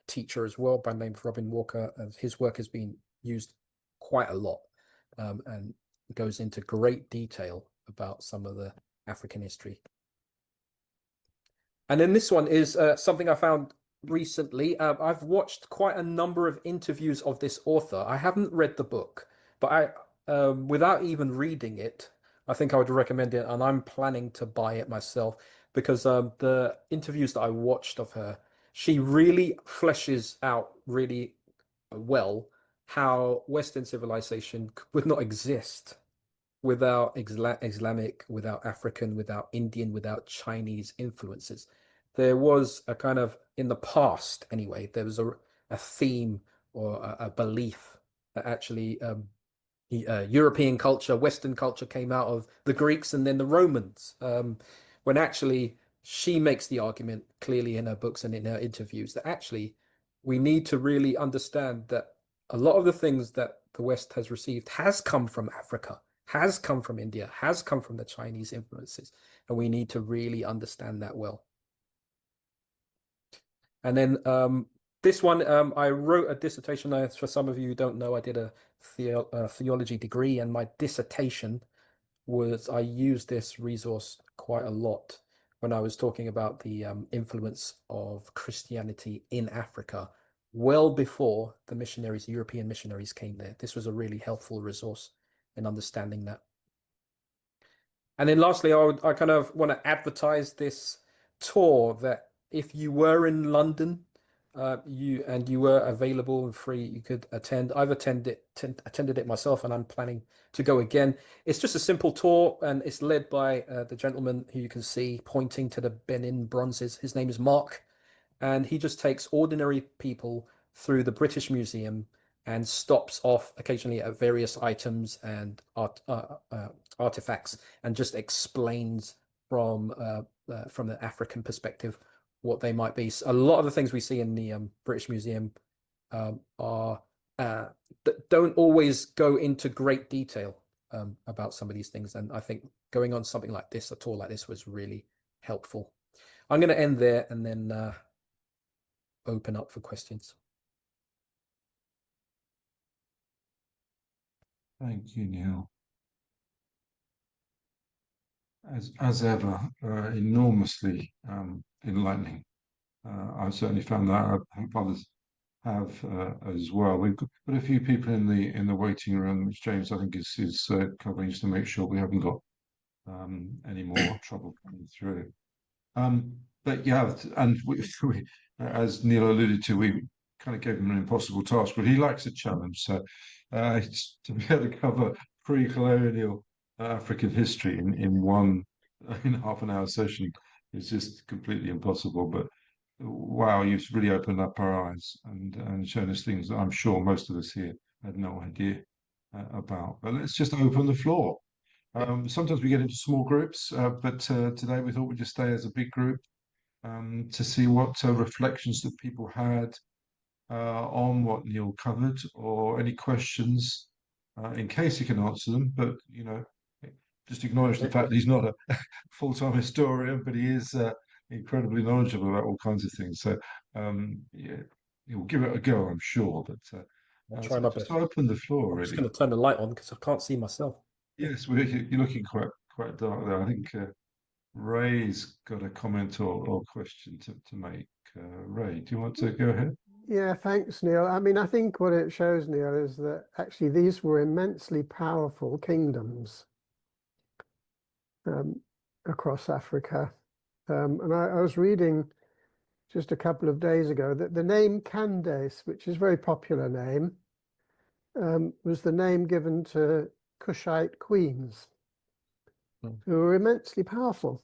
teacher as well by the name of Robin Walker, his work has been used quite a lot and goes into great detail about some of the African history. And then this one is something I found recently. I've watched quite a number of interviews of this author. I haven't read the book, but without even reading it, I think I would recommend it, and I'm planning to buy it myself because the interviews that I watched of her she really fleshes out really well how Western civilization would not exist without Islamic, without African, without Indian, without Chinese influences. There was a kind of, in the past anyway, there was a theme or a belief that actually European culture, Western culture came out of the Greeks and then the Romans. When actually she makes the argument clearly in her books and in her interviews that actually we need to really understand that a lot of the things that the West has received has come from Africa, has come from India, has come from the Chinese influences, and we need to really understand that well. And then this one, I wrote a dissertation. For some of you who don't know, I did a theology degree, and my dissertation was, I used this resource quite a lot when I was talking about the influence of Christianity in Africa well before the missionaries, European missionaries, came there. This was a really helpful resource in understanding that. And then lastly, I kind of want to advertise this tour that if you were in London, you were available and free, you could attend. I've attended it myself, and I'm planning to go again. It's just a simple tour, and it's led by the gentleman who you can see pointing to the Benin bronzes. His name is Mark, and he just takes ordinary people through the British Museum and stops off occasionally at various items and artifacts, and just explains from the African perspective what they might be. So a lot of the things we see in the British Museum are don't always go into great detail about some of these things, and I think going on something like this, a tour like this, was really helpful. I'm going to end there and then open up for questions. Thank you, Neil. As ever, enormously enlightening. I've certainly found that. I hope others have as well. We've got a few people in the waiting room, which James I think is covering, just to make sure we haven't got any more trouble coming through. But yeah, and as Neil alluded to, we kind of gave him an impossible task, but he likes a challenge. So to be able to cover pre-colonial African history in half an hour session is just completely impossible. But wow, you've really opened up our eyes and shown us things that I'm sure most of us here had no idea about. But let's just open the floor. Sometimes we get into small groups, but today we thought we'd just stay as a big group to see what reflections that people had on what Neil covered, or any questions, in case he can answer them. But just acknowledge the fact that he's not a full-time historian, but he is incredibly knowledgeable about all kinds of things. So yeah, he'll give it a go, I'm sure. But I'll try my just best. open the floor, I'm really. just going to turn the light on because I can't see myself. Yes, you're looking quite dark there. I think Ray's got a comment or question to make. Ray, do you want to go ahead? Yeah, thanks, Neil. I mean, I think what it shows, Neil, is that actually these were immensely powerful kingdoms across Africa. And I was reading just a couple of days ago that the name Candace, which is a very popular name, was the name given to Kushite queens who were immensely powerful.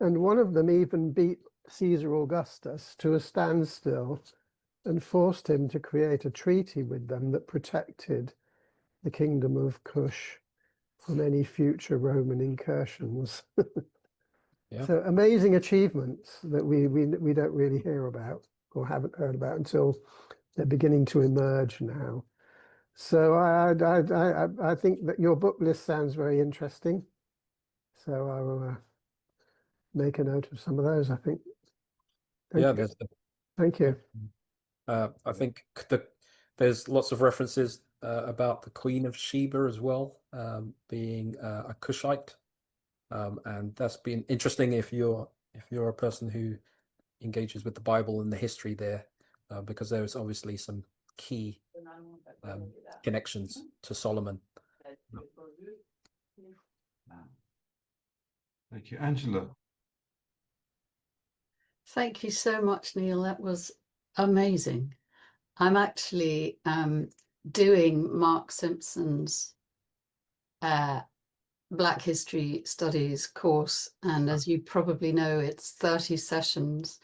And one of them even beat Caesar Augustus to a standstill and forced him to create a treaty with them that protected the kingdom of Kush from any future Roman incursions. Yeah. So amazing achievements that we don't really hear about or haven't heard about until they're beginning to emerge now. So I think that your book list sounds very interesting. So I will make a note of some of those, I think. Thank you. Thank you. I think there's lots of references about the Queen of Sheba as well, being a Cushite, and that's been interesting if you're a person who engages with the Bible and the history there, because there is obviously some key connections to Solomon. Thank you, Angela. Thank you so much, Neil. That was amazing. I'm actually doing Mark Simpson's Black History Studies course, and as you probably know, it's 30 sessions.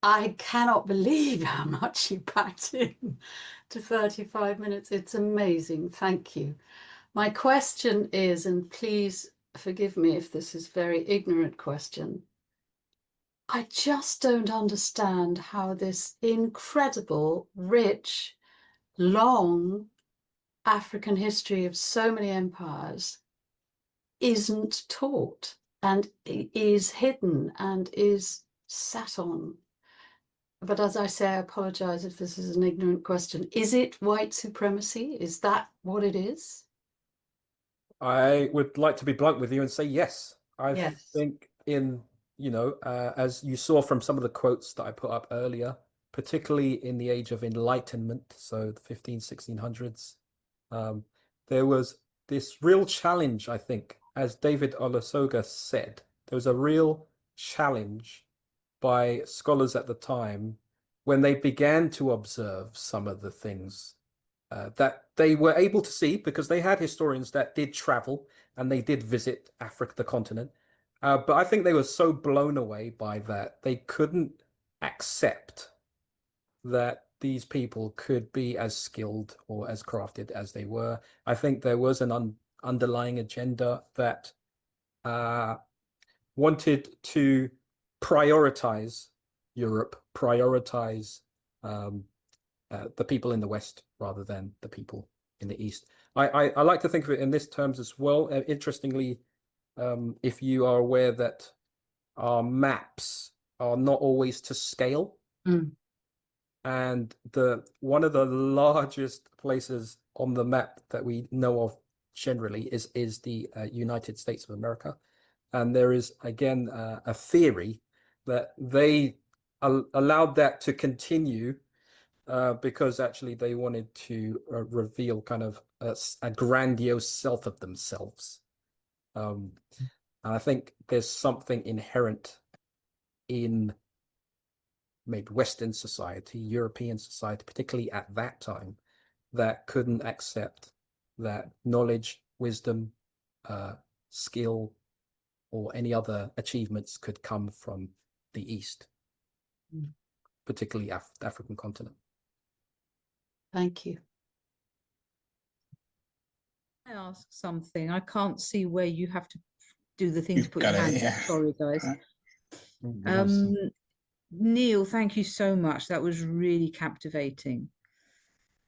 I cannot believe how much you packed in to 35 minutes. It's amazing. Thank you. My question is, and please forgive me if this is a very ignorant question, I just don't understand how this incredible, rich, long African history of so many empires isn't taught and is hidden and is sat on. But as I say, I apologize if this is an ignorant question. Is it white supremacy? Is that what it is? I would like to be blunt with you and say yes. I Yes. think as you saw from some of the quotes that I put up earlier, particularly in the age of enlightenment, so the 1600s, there was this real challenge, I think, as David Olusoga said, there was a real challenge by scholars at the time when they began to observe some of the things that they were able to see, because they had historians that did travel and they did visit Africa, the continent. But I think they were so blown away by that, they couldn't accept that these people could be as skilled or as crafted as they were. I think there was an underlying agenda that wanted to prioritize Europe, prioritize the people in the West rather than the people in the East. I like to think of it in this terms as well. Interestingly, if you are aware that our maps are not always to scale, and one of the largest places on the map that we know of generally is the United States of America, and there is again a theory that they allowed that to continue because actually they wanted to reveal kind of a grandiose self of themselves. And I think there's something inherent in maybe Western society, European society, particularly at that time, that couldn't accept that knowledge, wisdom, skill, or any other achievements could come from the East, particularly the African continent. Thank you. I ask something? I can't see where you have to do the thing to You've put your got it, hand up. yeah. Sorry, guys. Yes. Neil, thank you so much. That was really captivating.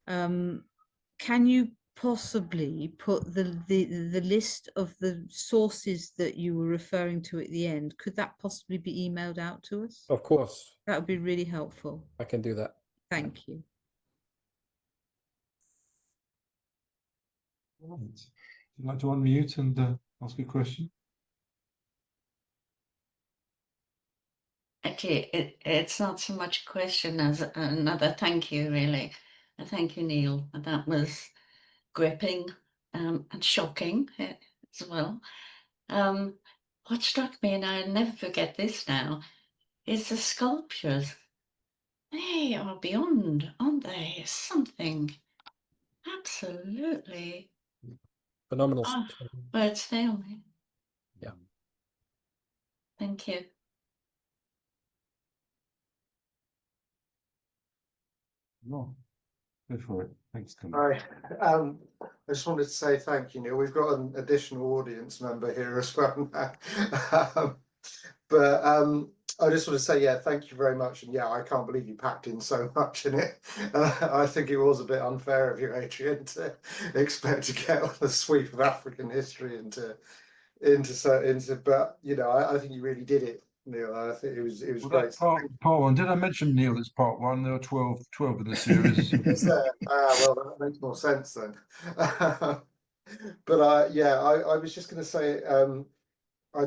Can you possibly put the list of the sources that you were referring to at the end? Could that possibly be emailed out to us? Of course, That would be really helpful. I can do that. Thank you. Right. Would you like to unmute and ask a question? Actually, it's not so much a question as another thank you, really. Thank you, Neil. That was gripping and shocking as well. What struck me, and I'll never forget this now, is the sculptures. They are beyond, aren't they? It's something absolutely. Phenomenal. Words fail me. Yeah. Thank you. No. Go for it. Thanks, Tim. Hi. I just wanted to say thank you, Neil. We've got an additional audience member here as well now. I just want to say, yeah, thank you very much. And yeah, I can't believe you packed in so much in it. I think it was a bit unfair of you, Adrian, to expect to get on the sweep of African history into but you know, I think you really did it, Neil. I think it was great. Part one. Did I mention, Neil, it's part one? There are 12 of the series. Well, that makes more sense then. Yeah, I was just going to say, I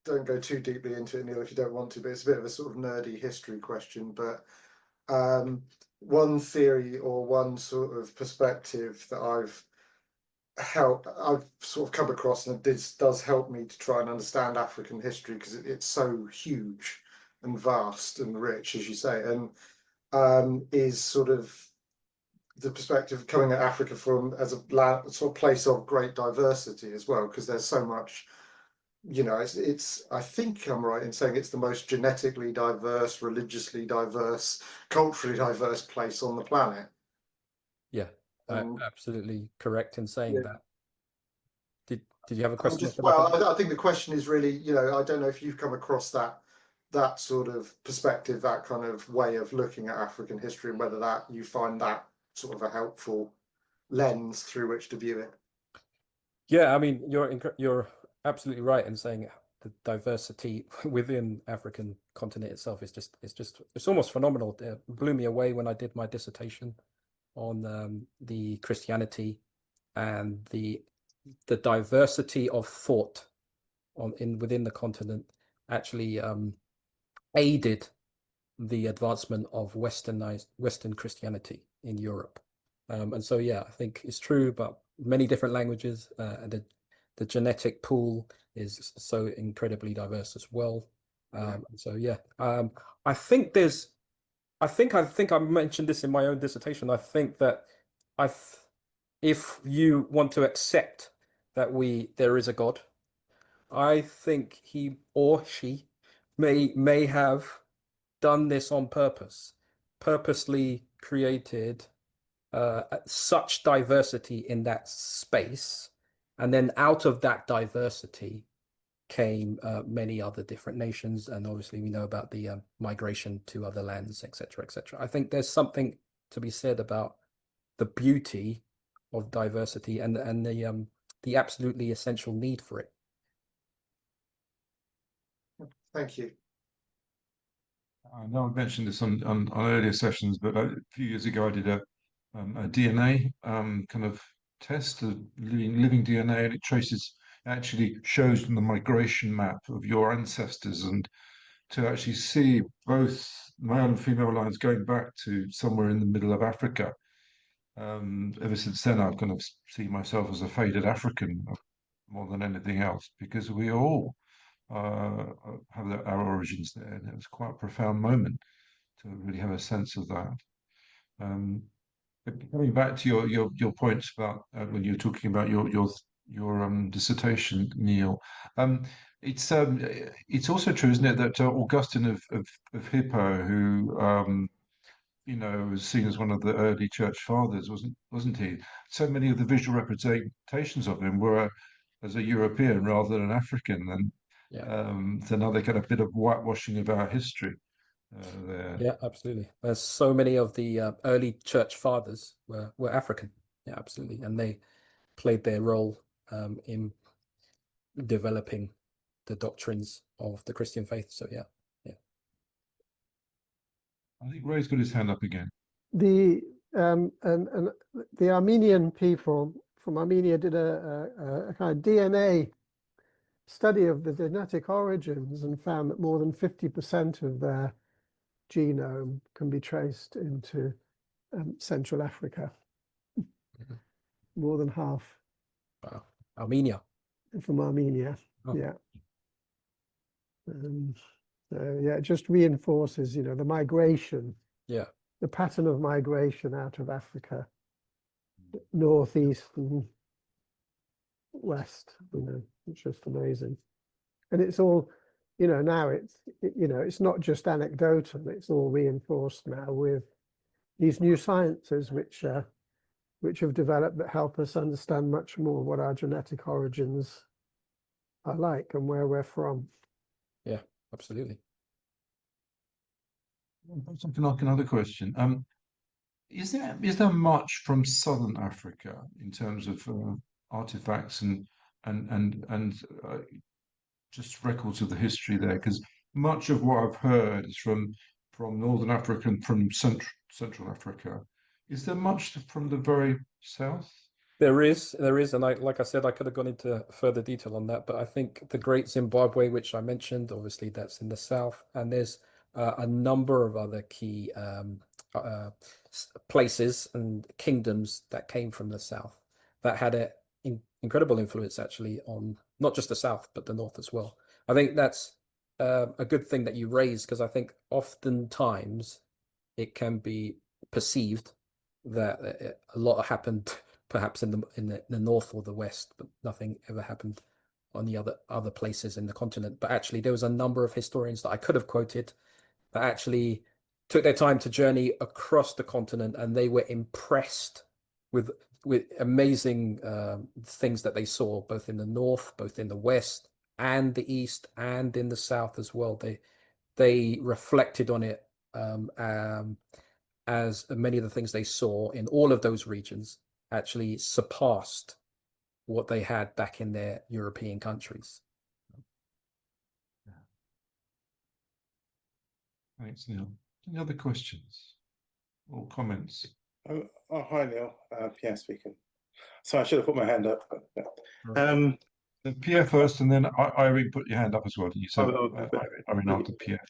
don't go too deeply into it, Neil, if you don't want to, but it's a bit of a sort of nerdy history question. But one theory or one sort of perspective that I've help. I've sort of come across, and this does help me to try and understand African history, because it's so huge and vast and rich, as you say, and is sort of the perspective of coming at Africa from as a sort of place of great diversity as well, because there's so much. You know, it's I think I'm right in saying it's the most genetically diverse, religiously diverse, culturally diverse place on the planet. Yeah, Um, absolutely correct in saying yeah. that. Did you have a I'm question? just, off the back of well, that? I think the question is really, you know, I don't know if you've come across that sort of perspective, that kind of way of looking at African history, and whether that you find that sort of a helpful lens through which to view it. Yeah, I mean, you're absolutely right in saying the diversity within African continent itself is it's almost phenomenal. It blew me away when I did my dissertation on the Christianity and the diversity of thought within the continent actually aided the advancement of Western Christianity in Europe. And so, yeah, I think it's true about many different languages. And the genetic pool is so incredibly diverse as well. So, yeah, I think I think I mentioned this in my own dissertation. I think that if you want to accept that there is a God, I think he or she may have done this on purpose, purposely created such diversity in that space, and then out of that diversity came many other different nations, and obviously we know about the migration to other lands, etc., etc. I think there's something to be said about the beauty of diversity and the absolutely essential need for it. Thank you. I know I mentioned this on earlier sessions, but a few years ago I did a DNA kind of test of living DNA, and it actually shows the migration map of your ancestors, and to actually see both male and female lines going back to somewhere in the middle of Africa. Ever since then, I've kind of seen myself as a faded African more than anything else, because we all have our origins there, and it was quite a profound moment to really have a sense of that. But coming back to your points about when you're talking about your dissertation, Neil, it's also true, isn't it, that Augustine of Hippo, who you know, was seen as one of the early church fathers, wasn't he? So many of the visual representations of him were as a European rather than an African, and so now they get a bit of whitewashing of our history there. Yeah, absolutely. There's so many of the early church fathers were African. Yeah, absolutely, and they played their role in developing the doctrines of the Christian faith. So yeah. I think Ray's got his hand up again. The and the Armenian people from Armenia did a kind of DNA study of the genetic origins and found that more than 50% of their genome can be traced into Central Africa. More than half. Wow. Armenia. From Armenia. Oh. Yeah. So yeah, it just reinforces, you know, the migration. Yeah. The pattern of migration out of Africa, northeast and west. You know, it's just amazing, and it's all, you know, now it's not just anecdotal. It's all reinforced now with these new sciences which have developed that help us understand much more what our genetic origins are like and where we're from. Yeah, absolutely. Perhaps I can ask another question. Is there much from Southern Africa in terms of artifacts and just records of the history there? Because much of what I've heard is from Northern Africa and from Central Africa. Is there much from the very south? There is, and like I said, I could have gone into further detail on that, but I think the Great Zimbabwe, which I mentioned, obviously that's in the south, and there's a number of other key places and kingdoms that came from the south that had an incredible influence actually on not just the South, but the North as well. I think that's a good thing that you raised, because I think oftentimes it can be perceived that a lot happened perhaps in the North or the West, but nothing ever happened on the other places in the continent. But actually, there was a number of historians that I could have quoted that actually took their time to journey across the continent, and they were impressed with amazing things that they saw, both in the North, both in the West, and the East, and in the South as well. They reflected on it as many of the things they saw in all of those regions actually surpassed what they had back in their European countries. Thanks, Neil. Any other questions or comments? Oh, hi, Neil. Pierre speaking. So I should have put my hand up. The Pierre first, and then Irene, put your hand up as well. You said Irene after Pierre.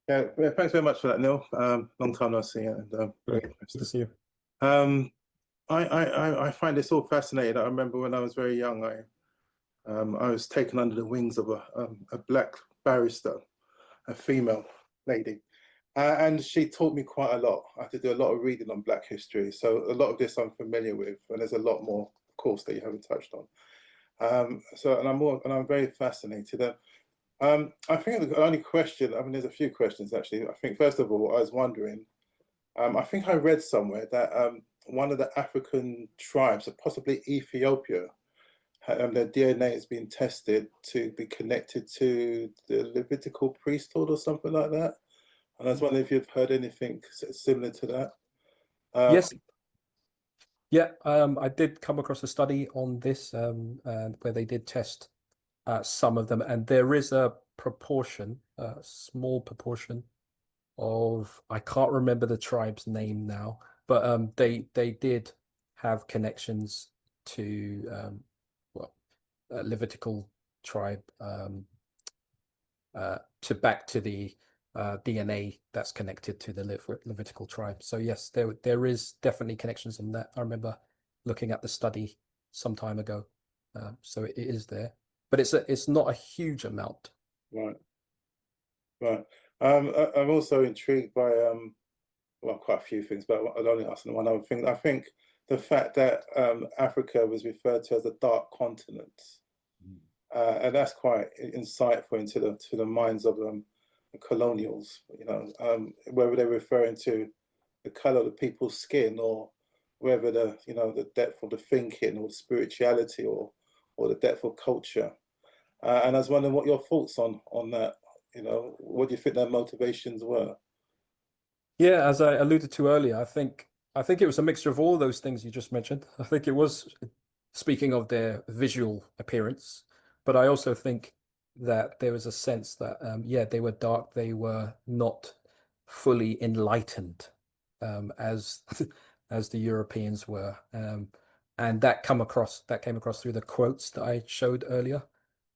Yeah, thanks very much for that, Neil. Long time no see, and Great to see you. I find this all fascinating. I remember when I was very young, I was taken under the wings of a black barrister, a female lady, and she taught me quite a lot. I had to do a lot of reading on Black history, so a lot of this I'm familiar with, and there's a lot more, of course, that you haven't touched on. I'm very fascinated. I think the only question, I mean, there's a few questions actually. I think first of all, I was wondering, I think I read somewhere that one of the African tribes, possibly Ethiopia, their DNA has been tested to be connected to the Levitical priesthood or something like that. And I was wondering if you've heard anything similar to that. Yes. Yeah, I did come across a study on this and where they did test some of them, and there is a proportion, a small proportion of, I can't remember the tribe's name now, but they did have connections to Levitical tribe, to back to the DNA that's connected to the Levitical tribe. So yes, there is definitely connections in that. I remember looking at the study some time ago, so it is there, but it's not a huge amount. Right. Right. I'm also intrigued by well, quite a few things, but I'll only ask one other thing. I think the fact that Africa was referred to as a dark continent, and that's quite insightful into the minds of the colonials. You know, whether they're referring to the color of the people's skin, or whether the depth of the thinking, or the spirituality, or the depth of culture. And I was wondering what your thoughts on that. You know, what do you think their motivations were? Yeah, as I alluded to earlier, I think it was a mixture of all those things you just mentioned. I think it was, speaking of their visual appearance, but I also think that there was a sense that yeah, they were dark, they were not fully enlightened as as the Europeans were, and that came across through the quotes that I showed earlier.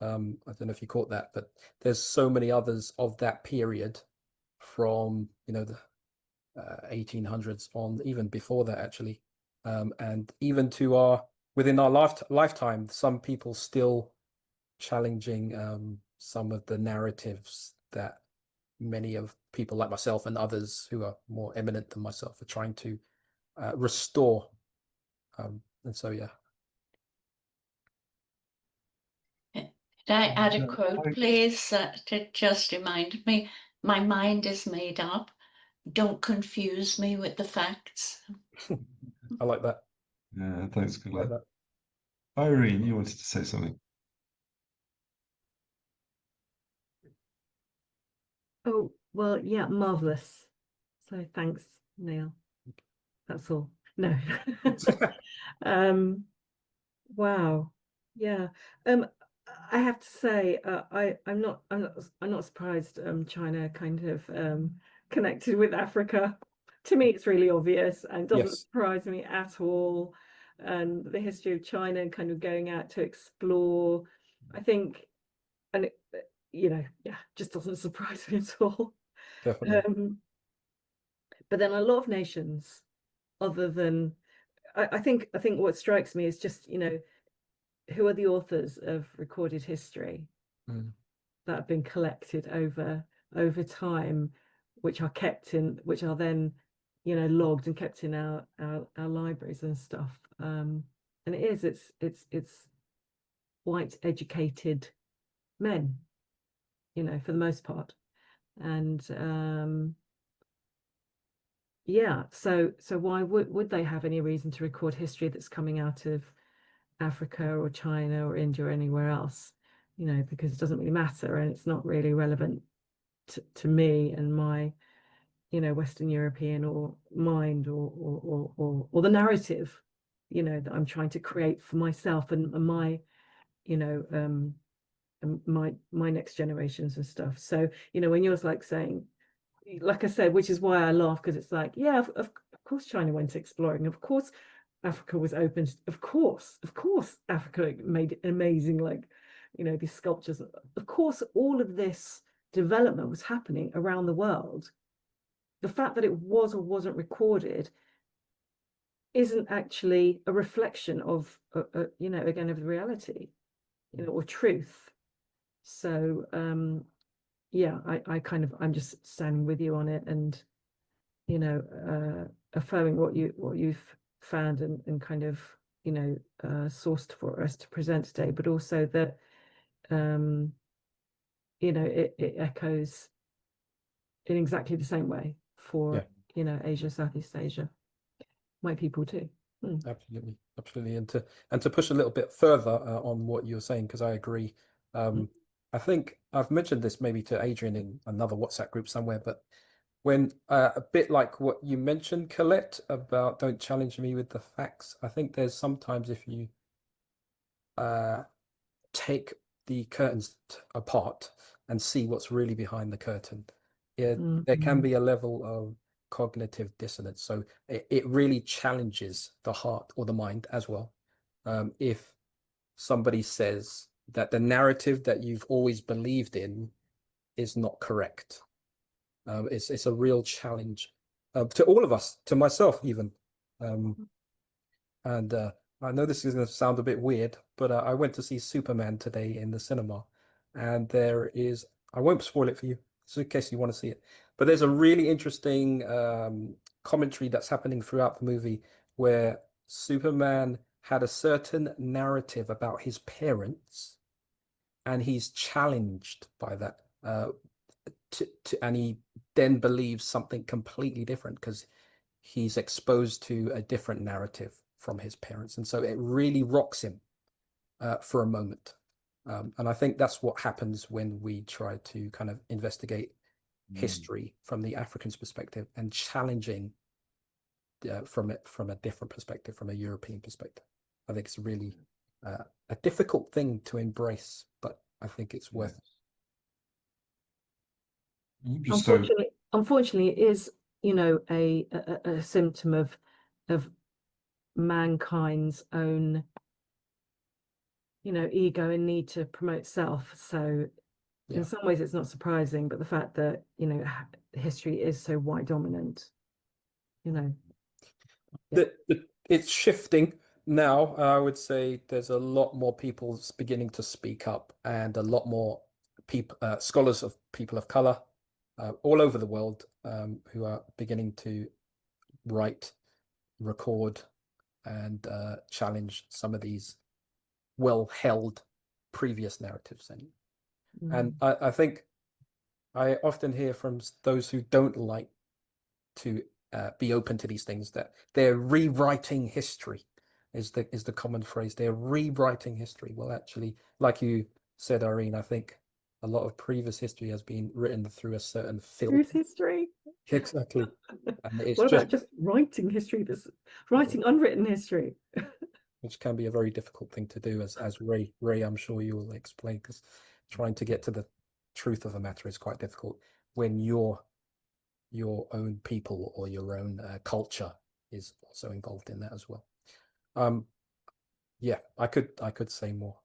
I don't know if you caught that, but there's so many others of that period, from the 1800s on, even before that actually, and even to within our lifetime, some people still challenging some of the narratives that many of people like myself and others who are more eminent than myself are trying to restore, and so yeah. Could I add a quote, please, to just remind me? My mind is made up. Don't confuse me with the facts. I like that. Yeah, thanks, I like Colette. that. Irene, you wanted to say something. Oh, well, yeah, marvelous. So thanks, Neil. That's all. No. Wow. Yeah. I have to say, I'm not surprised China kind of connected with Africa. To me, it's really obvious and doesn't Yes. surprise me at all. And the history of China kind of going out to explore, I think, and yeah, just doesn't surprise me at all. Definitely. But then a lot of nations, other than I think what strikes me is just who are the authors of recorded history that have been collected over time, which are then, you know, logged and kept in our libraries and stuff. And it's white educated men, you know, for the most part. And yeah, so why would they have any reason to record history that's coming out of Africa or China or India or anywhere else? You know, because it doesn't really matter, and it's not really relevant to me and my, you know, Western European or mind or the narrative, you know, that I'm trying to create for myself and my, you know, and my next generations and stuff. So, you know, when you're like saying, like I said, which is why I laugh, because it's like, yeah, of course China went exploring, of course Africa was open, of course Africa made amazing, like, you know, these sculptures. Of course, all of this development was happening around the world. The fact that it was or wasn't recorded isn't actually a reflection of, you know, again, of the reality, you know, or truth. So, yeah, I'm just standing with you on it, and, you know, affirming what you've found and kind of, you know, sourced for us to present today, but also that, you know, it echoes in exactly the same way for, you know, Asia, Southeast Asia, white people too. Absolutely, absolutely. And to push a little bit further on what you're saying, because I agree. I think I've mentioned this maybe to Adrian in another WhatsApp group somewhere, but when a bit like what you mentioned, Colette, about don't challenge me with the facts, I think there's sometimes, if you take the curtains apart and see what's really behind the curtain, there can be a level of cognitive dissonance. So it really challenges the heart or the mind as well. If somebody says that the narrative that you've always believed in is not correct, it's a real challenge to all of us, to myself even. And I know this is going to sound a bit weird, but I went to see Superman today in the cinema, and there is, I won't spoil it for you, so in case you want to see it, but there's a really interesting commentary that's happening throughout the movie where Superman had a certain narrative about his parents, and he's challenged by that, and he then believes something completely different because he's exposed to a different narrative from his parents, and so it really rocks him for a moment. And I think that's what happens when we try to kind of investigate history from the African's perspective and challenging from a different perspective, from a European perspective. I think it's really a difficult thing to embrace, but I think it's worth it. Unfortunately, it is, you know, a symptom of mankind's own, you know, ego and need to promote self. So in some ways it's not surprising, but the fact that, you know, history is so white dominant, you know. It's shifting now. I would say there's a lot more people beginning to speak up, and a lot more people, scholars of people of color all over the world, who are beginning to write, record, and challenge some of these well-held previous narratives. And I think I often hear from those who don't like to be open to these things that they're rewriting history, is the common phrase. They're rewriting history. Well, actually, like you said, Irene, I think a lot of previous history has been written through a certain filter. History. Exactly. And it's what about just writing history? This writing unwritten history. Which can be a very difficult thing to do, as Ray, I'm sure you will explain, because trying to get to the truth of a matter is quite difficult when your own people or your own culture is also involved in that as well. Yeah, I could say more.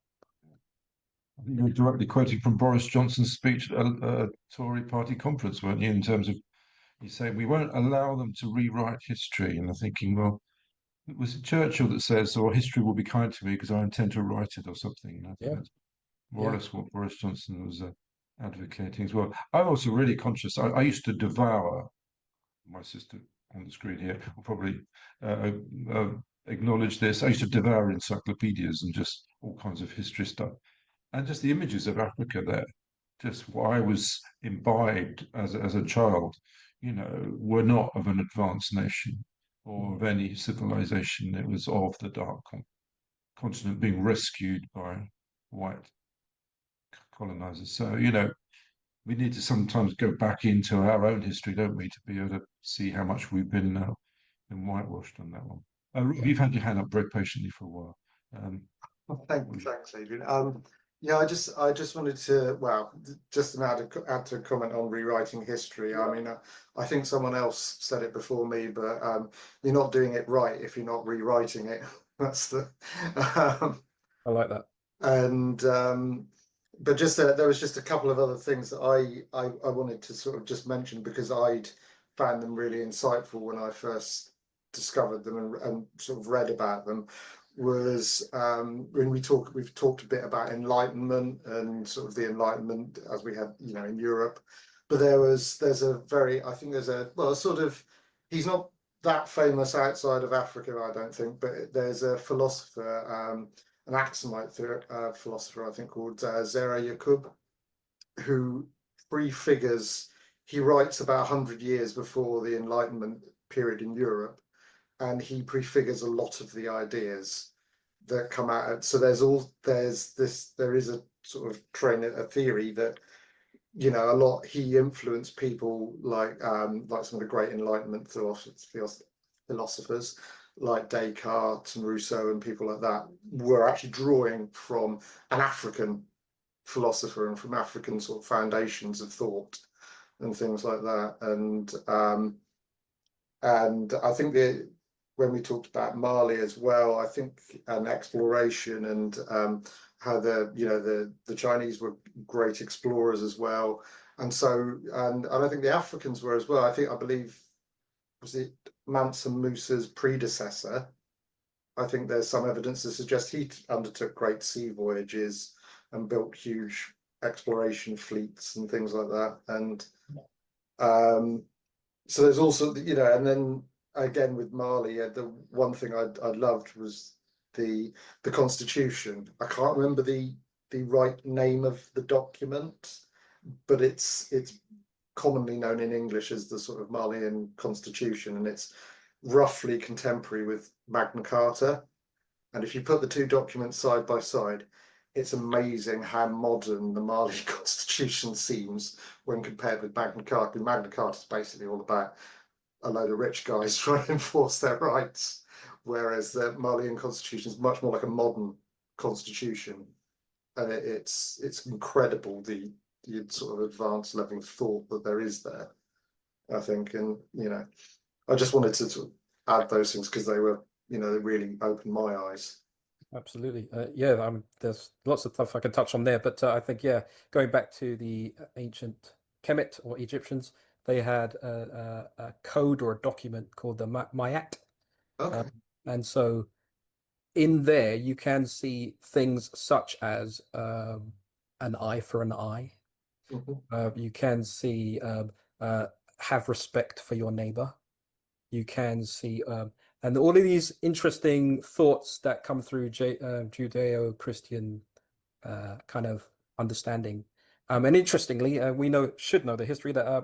I think you were directly quoting from Boris Johnson's speech at a Tory party conference, weren't you, in terms of, you say, we won't allow them to rewrite history. And I'm thinking, well, was it Churchill that says, "Or history will be kind to me because I intend to write it," or something. And I think Yeah. that's more or Yeah. less what Boris Johnson was advocating as well. I'm also really conscious. I used to devour my sister on the screen here will probably uh, uh, acknowledge this. I used to devour encyclopedias and just all kinds of history stuff, and just the images of Africa there, just what I was imbibed as a child, were not of an advanced nation or of any civilization. It was of the dark continent being rescued by white colonizers. So, we need to sometimes go back into our own history, don't we, to be able to see how much we've been whitewashed on that one. Rob, you've had your hand up very patiently for a while. Well, thanks, Adrian. Yeah, I just wanted to, well, just to add to a comment on rewriting history. I mean, I think someone else said it before me, but you're not doing it right if you're not rewriting it. That's the. I like that. And but just there was just a couple of other things that I wanted to sort of just mention because I'd found them really insightful when I first discovered them and sort of read about them. Was when we've talked a bit about enlightenment and sort of the enlightenment as we had in Europe, but there's a very, I think there's a, well, sort of, he's not that famous outside of Africa, I don't think, but there's a philosopher, an Aksumite philosopher, I think, called Zera Yakub, who prefigures, he writes about 100 years before the Enlightenment period in Europe, and he prefigures a lot of the ideas that come out. So there is a sort of a theory that, a lot, he influenced people like some of the great Enlightenment philosophers like Descartes and Rousseau and people like that were actually drawing from an African philosopher and from African sort of foundations of thought and things like that. And I think that when we talked about Mali as well, I think an exploration and how the Chinese were great explorers as well, and I think the Africans were as well. I believe was it Mansa Musa's predecessor. I think there's some evidence to suggest he undertook great sea voyages and built huge exploration fleets and things like that. And so there's also, and then again with Mali, the one thing I loved was the Constitution. I can't remember the right name of the document, but it's commonly known in English as the sort of Malian Constitution, and it's roughly contemporary with Magna Carta. And if you put the two documents side by side, it's amazing how modern the Mali Constitution seems when compared with Magna Carta. Magna Carta is basically all about a load of rich guys trying to enforce their rights, whereas the Malian Constitution is much more like a modern constitution, and it's incredible the sort of advanced level of thought that there is there, I think. And I just wanted to sort of add those things because they were, they really opened my eyes. Absolutely. There's lots of stuff I can touch on there, but I think, going back to the ancient Kemet or Egyptians, they had a code or a document called the Mayat. Okay. And so in there, you can see things such as an eye for an eye. You can see have respect for your neighbor. You can see and all of these interesting thoughts that come through Judeo-Christian kind of understanding. And interestingly, we should know the history that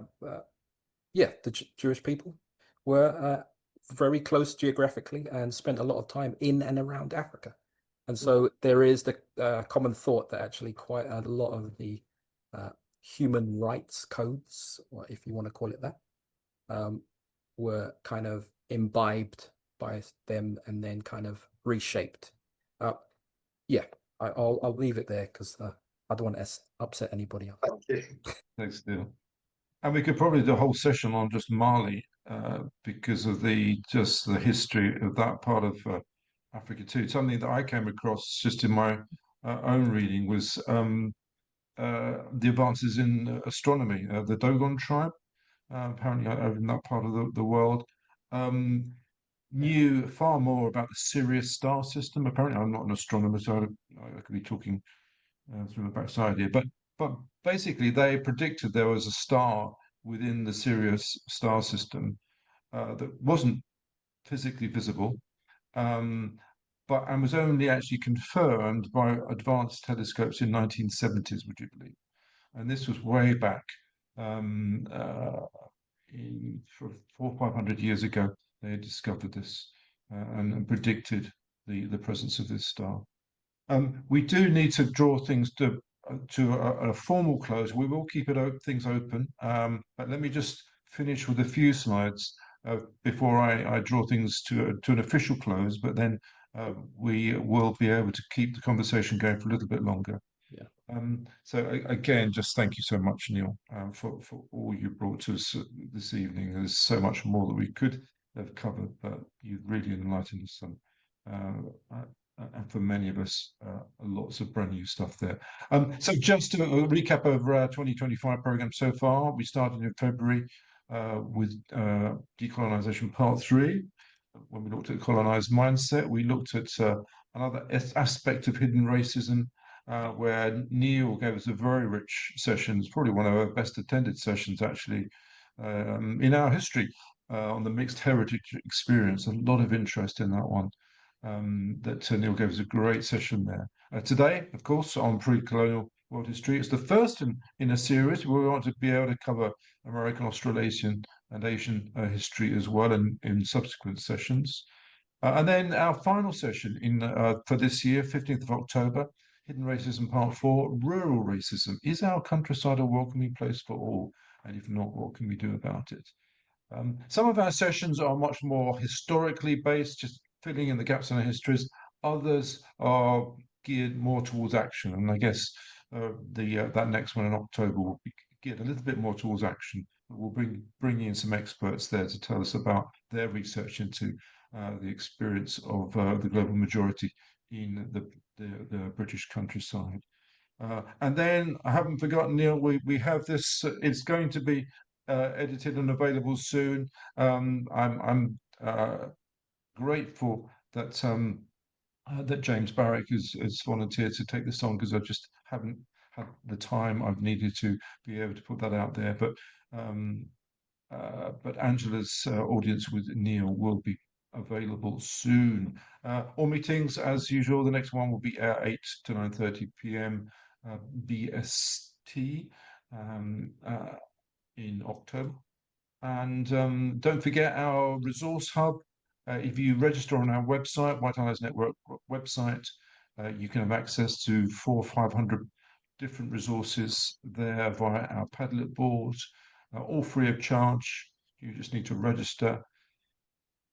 the Jewish people were very close geographically and spent a lot of time in and around Africa. And so there is the common thought that actually quite a lot of the human rights codes, or if you want to call it that, were kind of imbibed by them and then kind of reshaped. I'll leave it there because I don't want to upset anybody else. Thank you. Thanks, Neil. And we could probably do a whole session on just Mali because of the history of that part of Africa too. Something that I came across just in my own reading was the advances in astronomy. The Dogon tribe, apparently over in that part of the world, knew far more about the Sirius star system. Apparently, I'm not an astronomer, so I could be talking through the backside here. But basically, they predicted there was a star within the Sirius star system that wasn't physically visible, and was only actually confirmed by advanced telescopes in 1970s, would you believe? And this was way back for 400-500 years ago. They had discovered this and predicted the presence of this star. We do need to draw things to a formal close. We will keep things open, but let me just finish with a few slides before I draw things to an official close. But then we will be able to keep the conversation going for a little bit longer. Yeah. So again, just thank you so much, Neil, for all you brought to us this evening. There's so much more that we could have covered, but you've really enlightened us, and for many of us, lots of brand new stuff there. So just to recap over our 2025 program so far, we started in February with Decolonization Part 3. When we looked at colonized mindset, we looked at another aspect of hidden racism, where Neil gave us a very rich session. It's probably one of our best attended sessions, actually, in our history, on the mixed heritage experience. A lot of interest in that one. That Neil gave us a great session there. Today, of course, on pre-colonial world history, it's the first in a series. We want to be able to cover American, Australasian, and Asian history as well in subsequent sessions. And then our final session for this year, 15th of October, Hidden Racism Part 4, Rural Racism. Is our countryside a welcoming place for all? And if not, what can we do about it? Some of our sessions are much more historically based, just filling in the gaps in our histories. Others are geared more towards action. And I guess that next one in October will be geared a little bit more towards action. We'll bring in some experts there to tell us about their research into the experience of the global majority in the British countryside. And then I haven't forgotten, Neil, we have this, it's going to be edited and available soon. I'm grateful that that James Barrick has volunteered to take this on, because I just haven't had the time I've needed to be able to put that out there. But Angela's audience with Neil will be available soon. All meetings, as usual, the next one will be at 8 to 9:30 p.m. BST in October. And don't forget our resource hub. If you register on our website, White Allies Network website, you can have access to 400 or 500 different resources there via our Padlet board, all free of charge. You just need to register.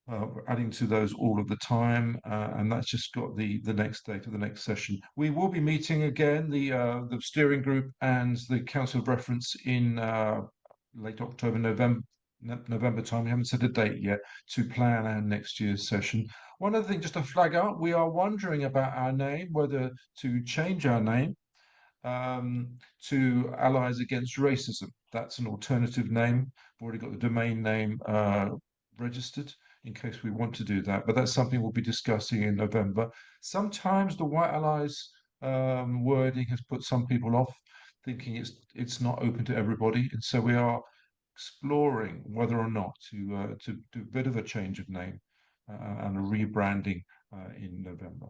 We're adding to those all of the time, and that's just got the next date of the next session. We will be meeting again, the steering group and the Council of Reference in late October, November time. We haven't set a date yet to plan our next year's session. One other thing, just to flag up, we are wondering about our name, whether to change our name to Allies Against Racism. That's an alternative name. We've already got the domain name registered in case we want to do that, but that's something we'll be discussing in November. Sometimes the White Allies wording has put some people off, thinking it's not open to everybody, and so we are exploring whether or not to do a bit of a change of name and a rebranding in November.